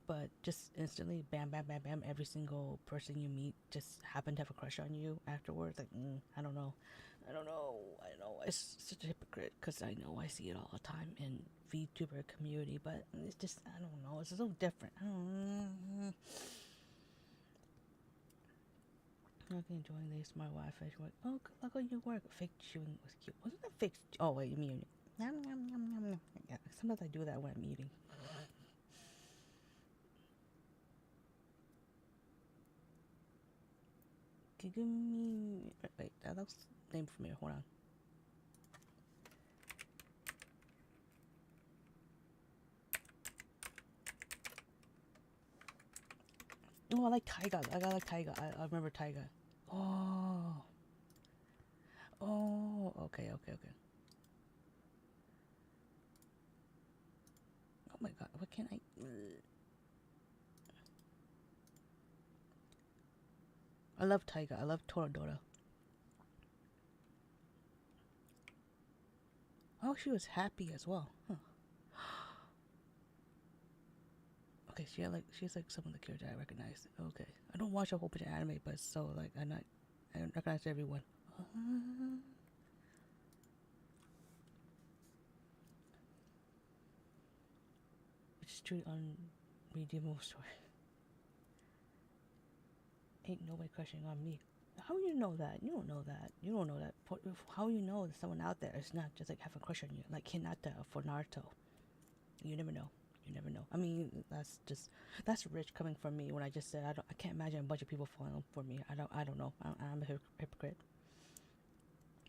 but just instantly, bam, bam, bam, bam, every single person you meet just happen to have a crush on you afterwards. Like, I don't know. I know it's such a hypocrite because I know I see it all the time in VTuber community, but it's just, I don't know, it's so different. I don't know. Okay, enjoying this. My wife is like, oh, good luck on your work. Fake chewing was cute. Wasn't that fake? Oh, wait, you mean, yum, yum, yum, yum, yum. Yeah, sometimes I do that when I'm eating. Kigumi. Wait, that looks name familiar. Hold on. Oh, I like Taiga. I like Taiga. I remember Taiga. Oh. Oh, okay. Oh my god, what can I... I love Taiga. I love Toradora. Oh, she was happy as well. Huh. Okay, she's like some of the characters I recognize. Okay. I don't watch a whole bunch of anime, but so like I recognize everyone. It's true unredeemable story. Ain't nobody crushing on me. How you know that? You don't know that. You don't know that. How you know that someone out there is not just like have a crush on you, like Hinata for Naruto? You never know. You never know. I mean, that's rich coming from me when I just said I can't imagine a bunch of people falling for me. I don't know. I'm a hypocrite.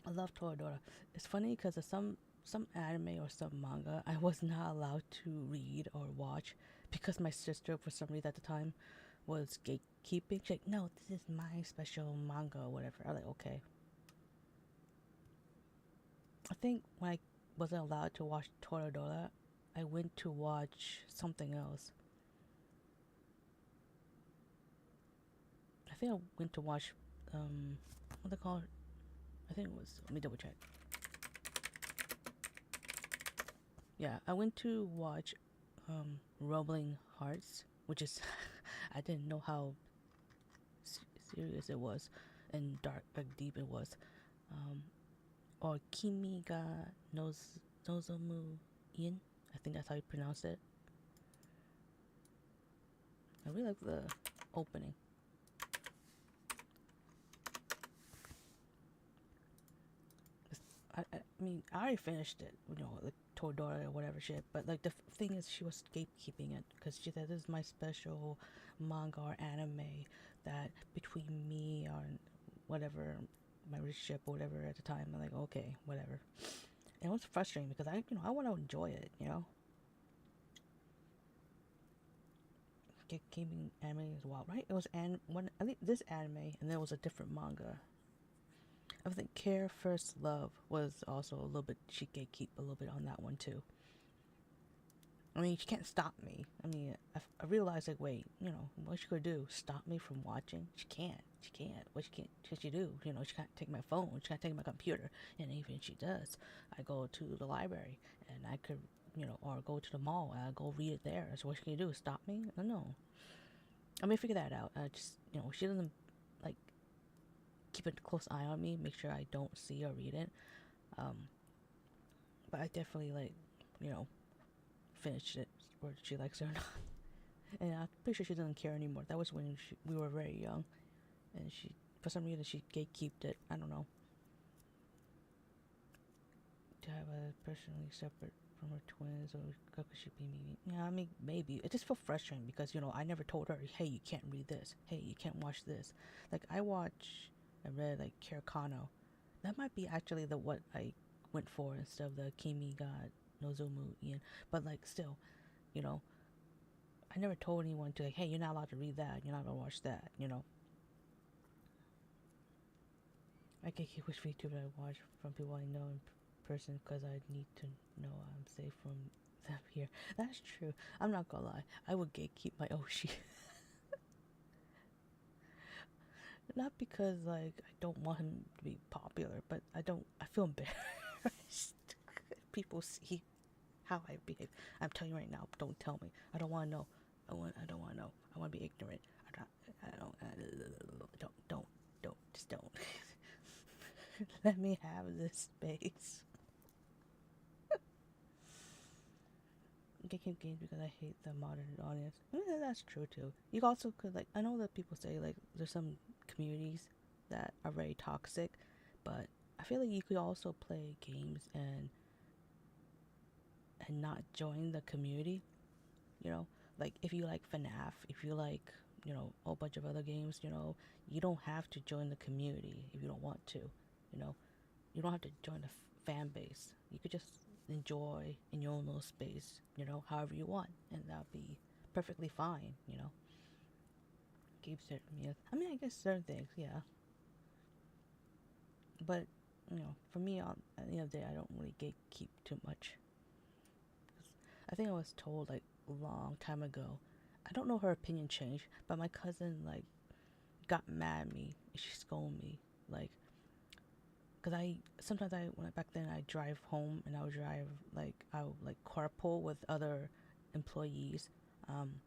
I love Toradora. It's funny because of some anime or some manga I was not allowed to read or watch because my sister, for some reason at the time, was gatekeeping. She's like, no, this is my special manga or whatever. I was like, okay. I think when I wasn't allowed to watch Toradora, I went to watch something else. I think I went to watch, what they call it? I think it was, let me double check. Yeah, I went to watch, Rumbling Hearts, which is, I didn't know how serious it was and dark, like deep it was. Or Kimi ga Nozomu In. I think that's how you pronounce it. I really like the opening. I mean, I already finished it, like Toradora or whatever shit. But like the thing is, she was gatekeeping it because she said this is my special manga or anime that between me or whatever my relationship or whatever at the time. I'm like, okay, whatever. And it was frustrating because I want to enjoy it, Gatekeeping anime as well, right? It was I think this anime, and there was a different manga. I think Care First Love was also a little bit, she gatekeep a little bit on that one too. I mean, she can't stop me. I mean, I realized like, wait, what she could do? Stop me from watching? She can't. What can she do? She can't take my phone. She can't take my computer. And even if she does, I go to the library and I could, or go to the mall and I go read it there. So what she can do? Stop me? No. I mean, figure that out. Just, she doesn't like keep a close eye on me, make sure I don't see or read it. But I definitely like, finished it, whether she likes it or not. And I'm pretty sure she doesn't care anymore. That was when we were very young, and she, for some reason, she gatekeeped it. I don't know. To have a personally separate from her twins, or could she be me? Yeah, I mean, maybe. It just felt frustrating because, I never told her, hey, you can't read this. Hey, you can't watch this. Like, I read, like, Kirikano. That might be actually what I went for instead of the Kimi ga Nozomu Ian. But, like, still, I never told anyone to, like, hey, you're not allowed to read that. You're not allowed to watch that, I gatekeep which VTuber I watch from people I know in person because I need to know I'm safe from them here. That's true. I'm not gonna lie. I would gatekeep my Oshi. Not because like I don't want him to be popular, but I feel embarrassed. People see how I behave. I'm telling you right now, don't tell me. I don't want to know. I don't want to know. I want to be ignorant. Just don't. Let me have this space. Gatekeep games because I hate the modern audience. That's true too. You also could like, I know that people say like there's some communities that are very toxic, but I feel like you could also play games and not join the community. You know, like if you like FNAF, if you like, you know, a whole bunch of other games, you know, you don't have to join the community if you don't want to. You know, you don't have to join a fan base. You could just enjoy in your own little space, you know, however you want, and that'll be perfectly fine, you know. Keep certain, yeah. I mean, I guess certain things, yeah. But you know, for me, at the end of the day, I don't really gatekeep too much. I think I was told like a long time ago. I don't know her opinion changed, but my cousin like got mad at me. She scolded me like, cause I sometimes when I back then I drive home and I would drive like I would like carpool with other employees, um,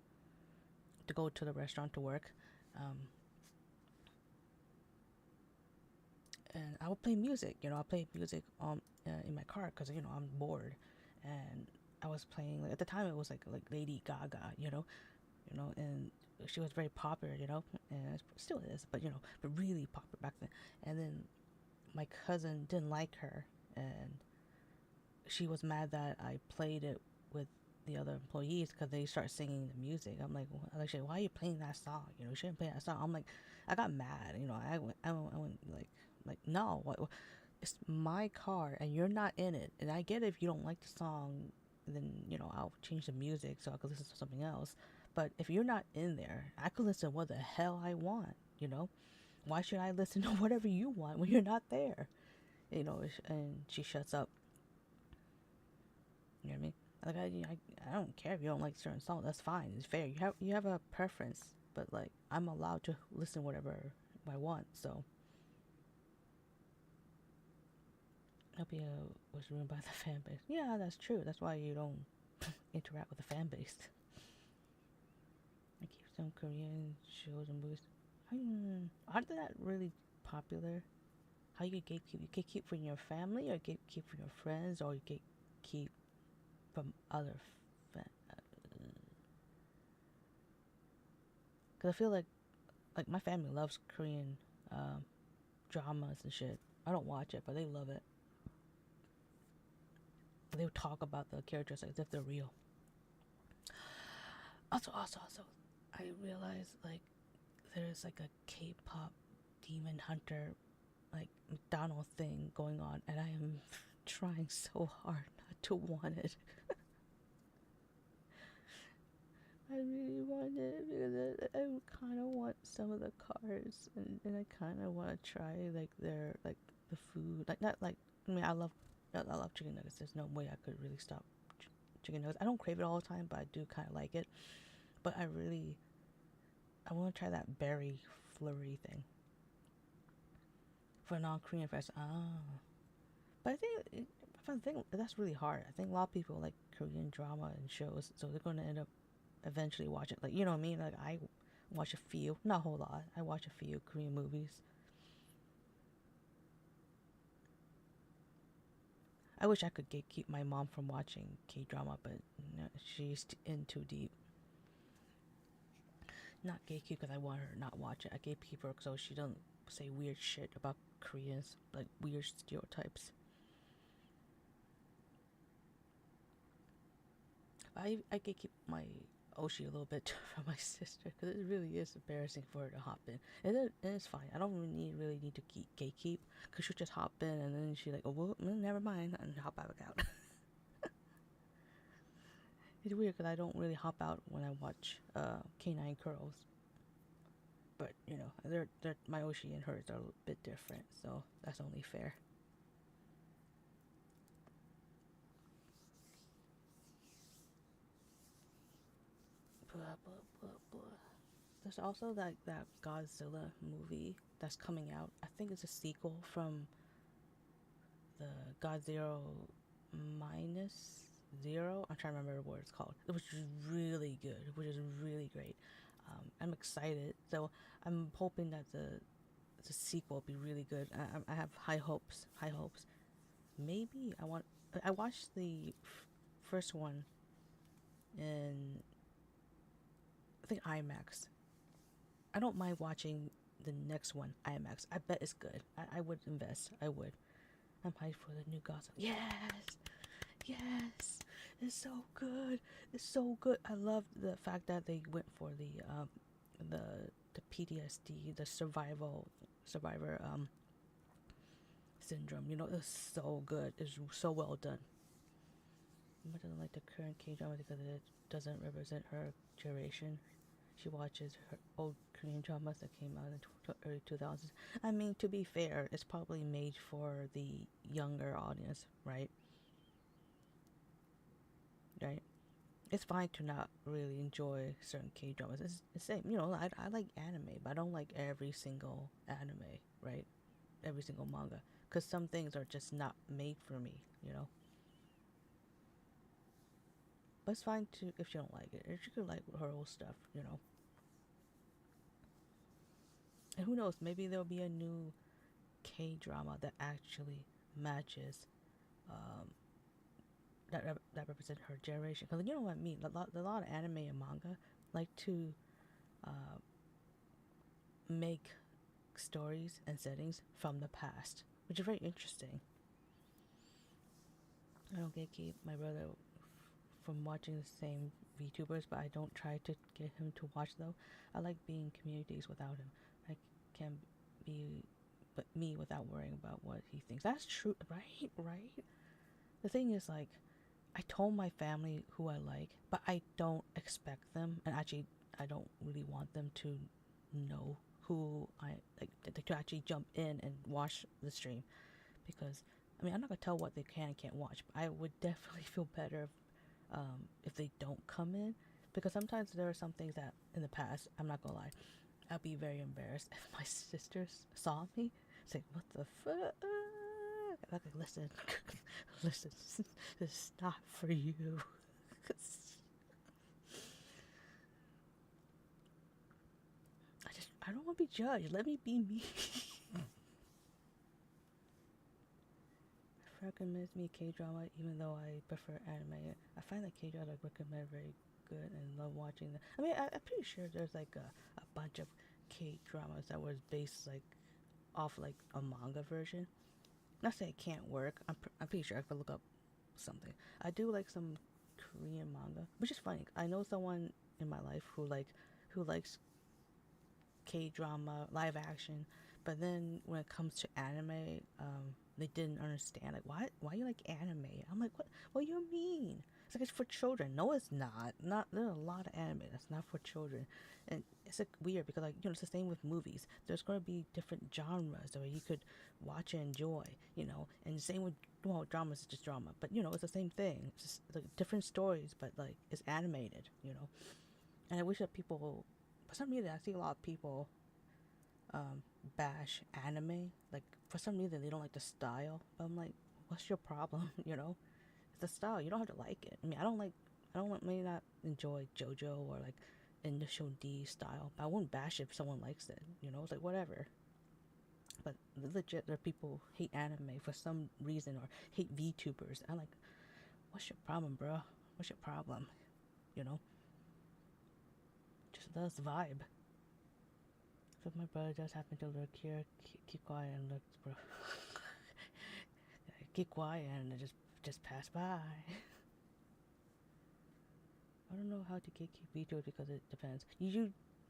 to go to the restaurant to work, um, and I would play music. You know, I play music in my car because you know I'm bored, and I was playing like at the time it was like Lady Gaga, and she was very popular, and it still is, but but really popular back then. And then my cousin didn't like her, and she was mad that I played it with the other employees because they start singing the music. I'm like, why are you playing that song? You shouldn't play that song. I'm like, I got mad. I went like, no, it's my car and you're not in it. And I get it if you don't like the song, then I'll change the music so I could listen to something else. But if you're not in there, I could listen to what the hell I want. Why should I listen to whatever you want when you're not there? And she shuts up. You know what I mean? Like I don't care if you don't like certain songs. That's fine. It's fair. You have a preference, but like I'm allowed to listen whatever I want. So Nopia was ruined by the fan base. Yeah, that's true. That's why you don't interact with the fan base. I keep some Korean shows and movies. Aren't they that really popular? How you gatekeep? You gatekeep from your family, or gatekeep from your friends, or you gatekeep from other fans? Because I feel like my family loves Korean dramas and shit. I don't watch it, but they love it. They would talk about the characters as if they're real. Also, I realized like there's like a K-pop demon hunter like McDonald thing going on, and I am trying so hard not to want it. I really want it because I kind of want some of the cars, and I kind of want to try like their like the food, like not like I love chicken nuggets. There's no way I could really stop chicken nuggets. I don't crave it all the time, but I do kind of like it. But I want to try that berry flurry thing for non-Korean fans. But I think that's really hard. I think a lot of people like Korean drama and shows, so they're going to end up eventually watching. Like, you know what I mean? Like, I watch a few, not a whole lot. I watch a few Korean movies. I wish I could keep my mom from watching K-drama, but she's in too deep. Not gatekeep because I want her to not watch it. I gatekeep her so she doesn't say weird shit about Koreans, like weird stereotypes. I gatekeep my Oshi a little bit from my sister because it really is embarrassing for her to hop in, and it's fine. I don't really need to gatekeep because she'll just hop in and then she's like, oh well, never mind, and hop back out. It's weird because I don't really hop out when I watch K9 Curls, But my Oshi and hers are a bit different, so that's only fair. Blah, blah, blah, blah. There's also like that Godzilla movie that's coming out. I think it's a sequel from the Godzilla minus zero. I'm trying to remember what it's called. Which is really good, which is really great. I'm excited, so I'm hoping that the sequel will be really good. I have high hopes. High hopes. Maybe I watched the first one in, I think, IMAX. I don't mind watching the next one IMAX. I bet it's good. I would invest. I would. I'm hyped for the new Godzilla. Yes, yes, it's so good. It's so good. I love the fact that they went for the PTSD, the survivor syndrome. It's so good. It's so well done. I doesn't like the current K drama because it doesn't represent her generation. She watches her old Korean dramas that came out in the early 2000s. I mean, to be fair, it's probably made for the younger audience, right? Right? It's fine to not really enjoy certain K dramas. It's the same. I like anime, but I don't like every single anime, right? Every single manga. Because some things are just not made for me. But it's fine to if you don't like it. If you could like her old stuff. And who knows, maybe there'll be a new K drama that actually matches, that represent her generation. Because you know what I mean. A lot of anime and manga like to make stories and settings from the past, which is very interesting. I don't get keep my brother from watching the same VTubers, but I don't try to get him to watch though. I like being in communities without him. I can be but me without worrying about what he thinks. That's true, right? Right? The thing is, like, I told my family who I like, but I don't expect them, and actually, I don't really want them to know who I like, to actually jump in and watch the stream, because I mean, I'm not gonna tell what they can and can't watch, but I would definitely feel better if they don't come in, because sometimes there are some things that in the past, I'm not gonna lie, I'd be very embarrassed if my sisters saw me say, "What the fuck?" Like, listen, listen, this is not for you. I don't want to be judged. Let me be me. Recommends me K-drama even though I prefer anime. I find that K-drama recommend very good and love watching them. I mean, I'm pretty sure there's like a bunch of K-dramas that was based like off like a manga version. Not saying it can't work. I'm pretty sure I could look up something. I do like some Korean manga, which is funny. I know someone in my life who likes K-drama live action, but then when it comes to anime, they didn't understand, like, why you like anime? I'm like, what do you mean? It's like, it's for children. No, it's not. There's a lot of anime that's not for children, and it's like weird because, like, it's the same with movies. There's going to be different genres that you could watch and enjoy, and the same with, well, dramas is just drama, but it's the same thing. It's just like different stories, but like it's animated. And I wish that people, for some reason, I see a lot of people bash anime. Like, for some reason they don't like the style. But I'm like, what's your problem? It's the style. You don't have to like it. I mean, I don't may not enjoy JoJo or like Initial D style, but I wouldn't bash it if someone likes it. It's like, whatever. But legit, there are people who hate anime for some reason, or hate VTubers. I'm like, what's your problem, bro? What's your problem? Just let us vibe. So if my brother does happen to lurk here, keep quiet and look, bro. Keep quiet and just pass by. I don't know how to keep VTubers because it depends.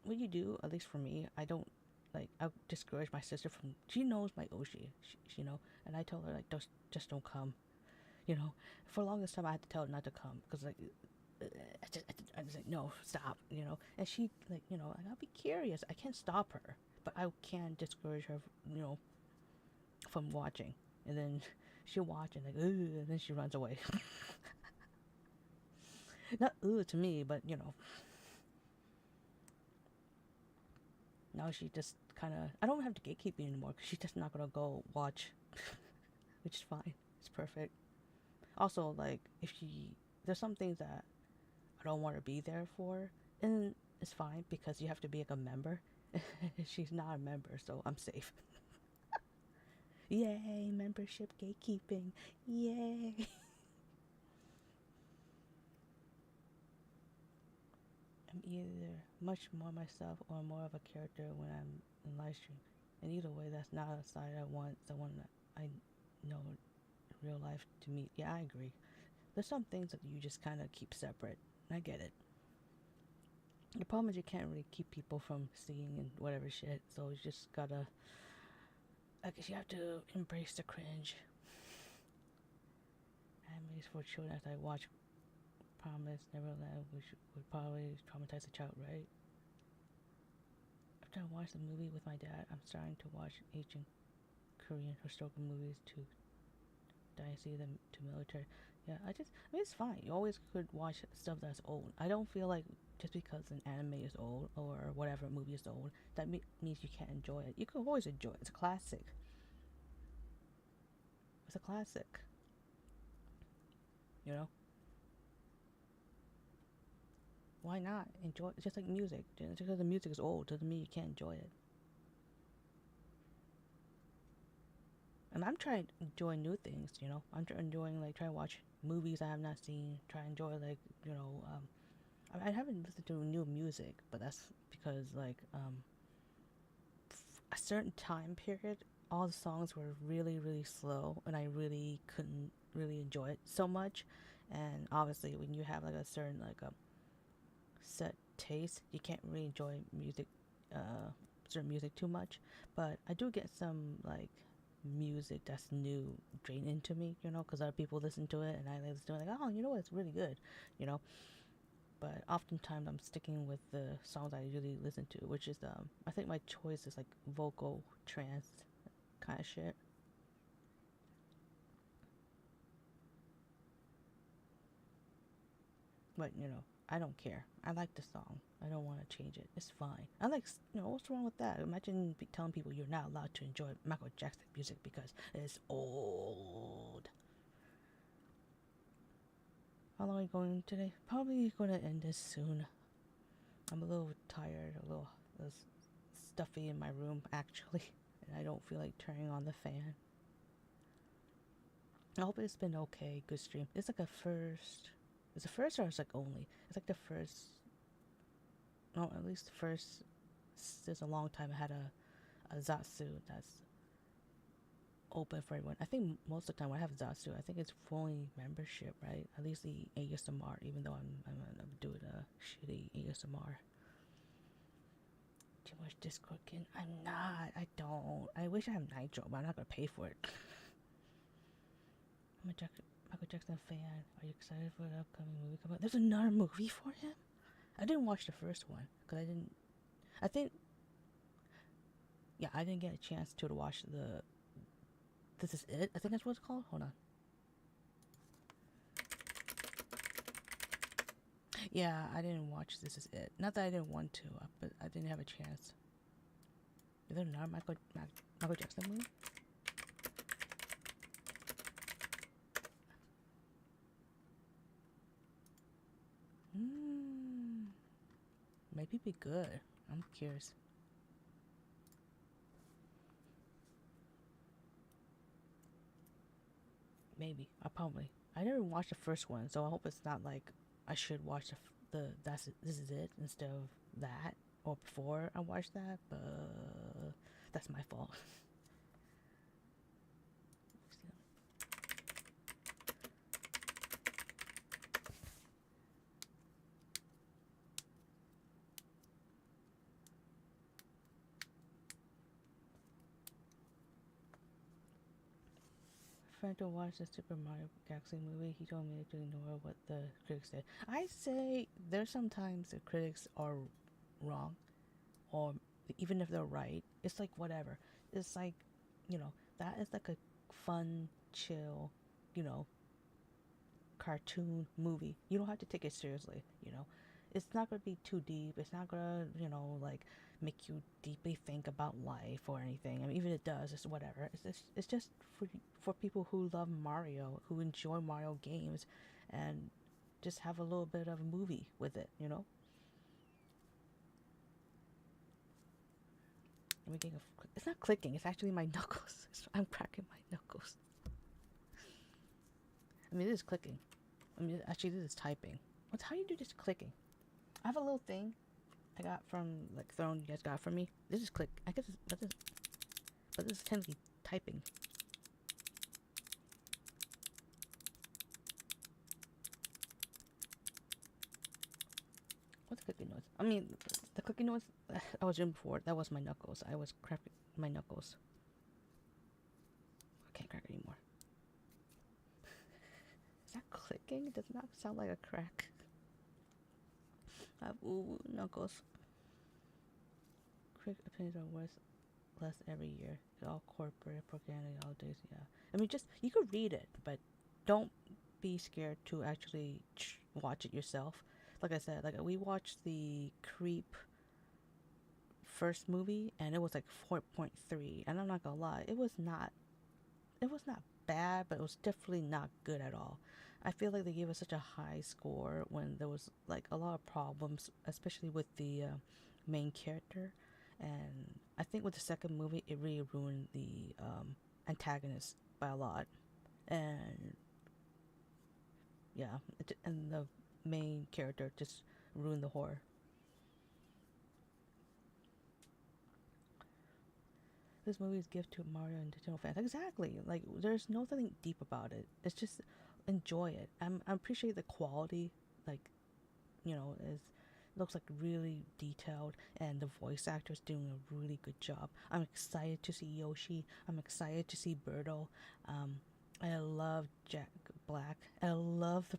What you do, at least for me, I don't, like, I discourage my sister from, she knows my Oshi, and I tell her, like, just don't come, for the longest time I had to tell her not to come, because, like, I just like, no, stop, you know. And she, like, you know, like, I'll be curious. I can't stop her, but I can discourage her, you know, from watching. And then she'll watch and like, ooh, and then she runs away. Not ooh to me, but you know. Now she just kind of, I don't have to gatekeep anymore because she's just not gonna go watch, which is fine. It's perfect. Also, like, if she, there's some things that I don't want to be there for, and it's fine because you have to be like a member. She's not a member, so I'm safe. Yay, membership gatekeeping. Yay. I'm either much more myself or more of a character when I'm in live stream. And either way, that's not a side I want someone that I know in real life to meet. Yeah, I agree. There's some things that you just kind of keep separate. I get it. The problem is you can't really keep people from seeing and whatever shit. So you just gotta, I guess you have to embrace the cringe. Animes for children as I watch Promise Neverland, which would probably traumatize a child, right? After I watched the movie with my dad, I'm starting to watch ancient Korean historical movies to see them to military. Yeah, I mean, it's fine. You always could watch stuff that's old. I don't feel like just because an anime is old or whatever movie is old, that means you can't enjoy it. You can always enjoy it. It's a classic. It's a classic. You know? Why not enjoy it? It's just like music. Just because the music is old doesn't mean you can't enjoy it. And I'm trying to enjoy new things, you know. I'm enjoying, like, trying to watch movies I have not seen. Try to enjoy, like, you know, I haven't listened to new music, but that's because, like, a certain time period, all the songs were really, really slow, and I really couldn't really enjoy it so much. And obviously, when you have, like, a certain, like, a set taste, you can't really enjoy music, certain music too much. But I do get some, like, music that's new drain into me, you know, because other people listen to it and I listen to it, like, oh, you know what, it's really good, you know. But oftentimes I'm sticking with the songs I usually listen to, which is I think my choice is like vocal trance kind of shit. But you know, I don't care. I like the song. I don't want to change it. It's fine. I like, you know, what's wrong with that? Imagine telling people you're not allowed to enjoy Michael Jackson music because it's old. How long are we going today? Probably going to end this soon. I'm a little tired, a little stuffy in my room, actually. And I don't feel like turning on the fan. I hope it's been okay. Good stream. It's like a first. It's the first or it's like only? It's like the first. No, at least the first. There's a long time I had a Zatsu that's open for everyone. I think most of the time when I have Zatsu, I think it's fully membership, right? At least the ASMR, even though I'm doing a shitty ASMR. Too much Discord kid. I'm not. I don't. I wish I have Nitro, but I'm not gonna pay for it. I'm a Michael Jackson fan. Are you excited for the upcoming movie coming out? There's another movie for him? I didn't watch the first one because I think, yeah, I didn't get a chance to watch the. This Is It? I think that's what it's called. Hold on. Yeah, I didn't watch This Is It. Not that I didn't want to, but I didn't have a chance. Is there another Michael Jackson movie? Maybe be good. I'm curious. Maybe. I never watched the first one, so I hope it's not like I should watch This Is It instead of that, or before I watch that, but that's my fault. friend to watch the Super Mario Galaxy movie. He told me to ignore what the critics said. I say there's sometimes the critics are wrong, or even if they're right, it's like whatever. It's like, that is like a fun, chill, you know, cartoon movie. You don't have to take it seriously. It's not going to be too deep. It's not going to, like make you deeply think about life or anything. I mean, even if it does, it's whatever. It's just for people who love Mario, who enjoy Mario games, and just have a little bit of a movie with it. It's not clicking. It's actually my knuckles. I'm cracking my knuckles. I mean, this is clicking. I mean, actually, this is typing. What's how you do this clicking? I have a little thing I got from Throne. You guys got from me. This is click. I guess, but this is technically typing. What's the clicking noise? I mean, the clicking noise I was doing before. That was my knuckles. I was cracking my knuckles. I can't crack anymore. Is that clicking? It does not sound like a crack. I have knuckles. Quick opinions are worth less every year. It's all corporate propaganda all days. Yeah, I mean, just you could read it, but don't be scared to actually watch it yourself. Like I said, like we watched the Creep first movie, and it was like 4.3. And I'm not gonna lie, it was not bad, but it was definitely not good at all. I feel like they gave us such a high score when there was like a lot of problems, especially with the main character. And I think with the second movie, it really ruined the antagonist by a lot. And yeah, and the main character just ruined the horror. This movie is gift to Mario and Nintendo fans. Exactly. Like there's nothing deep about it. It's just enjoy it. I appreciate the quality. Like, is looks like really detailed, and the voice actor's doing a really good job. I'm excited to see Yoshi. I'm excited to see Birdo. I love Jack Black. I love the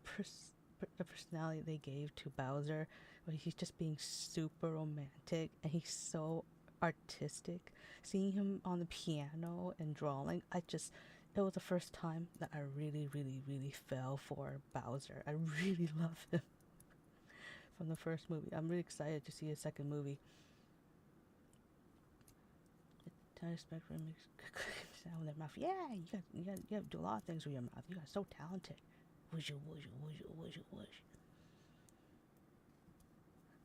personality they gave to Bowser, where he's just being super romantic and he's so artistic. Seeing him on the piano and drawing, it was the first time that I really, really, really fell for Bowser. I really love him from the first movie. I'm really excited to see a second movie. I expect for him to sound with their mouth. Yeah, you got to do a lot of things with your mouth. You guys are so talented. Whoosh, whoosh, whoosh, whoosh, whoosh.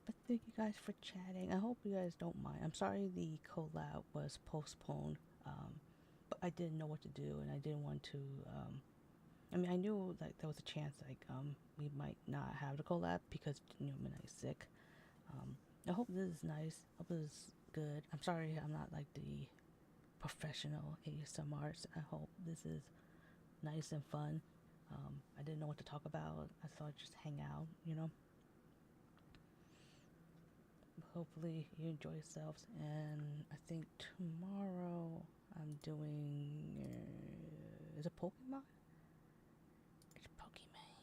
But thank you guys for chatting. I hope you guys don't mind. I'm sorry the collab was postponed, but I didn't know what to do, and I didn't want to. I mean, I knew like there was a chance we might not have the collab because Midnight's sick. I hope this is nice. I hope this is good. I'm sorry I'm not like the professional ASMRs. I hope this is nice and fun. I didn't know what to talk about. I thought I'd just hang out. Hopefully you enjoy yourselves, and I think tomorrow I'm doing is it Pokemon? It's Pokemon.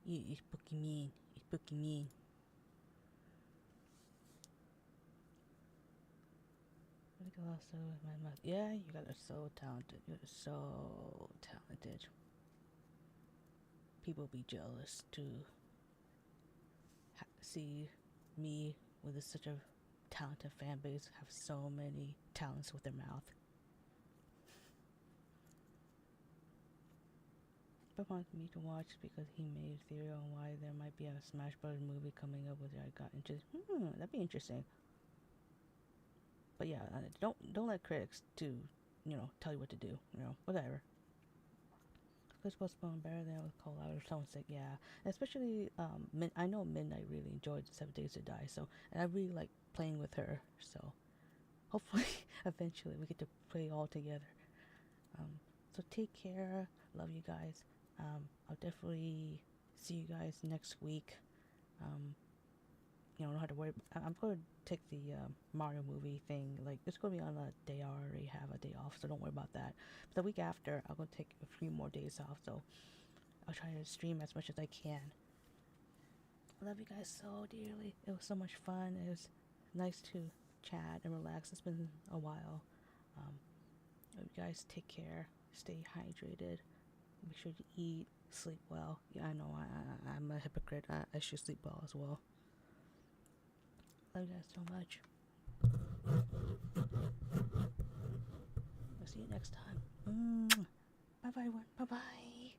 Yeah, it's Pokemon. It's Pokemon. I think I lost my mouth. Yeah, you guys are so talented. You're so talented. People be jealous to see me with such a talented fan base have so many talents with their mouth. But wants me to watch because he made a theory on why there might be a Smash Bros. Movie coming up with it. I got interested. That'd be interesting. But yeah, don't let critics tell you what to do. Whatever. This was better than with Call Out or someone said, yeah. And especially, I know Midnight really enjoyed 7 Days to Die, so, and I really like playing with her, so hopefully, eventually, we get to play all together. So take care, love you guys. I'll definitely see you guys next week. don't have to worry. I'm going to take the Mario movie thing. Like, it's going to be on a day I already have a day off, so don't worry about that. But the week after, I'm going to take a few more days off, so I'll try to stream as much as I can. I love you guys so dearly. It was so much fun. It was nice to chat and relax. It's been a while. You guys take care. Stay hydrated. Make sure to eat. Sleep well. Yeah, I know I'm a hypocrite. I should sleep well as well. Love you guys so much. I'll see you next time. Bye bye, everyone. Bye bye.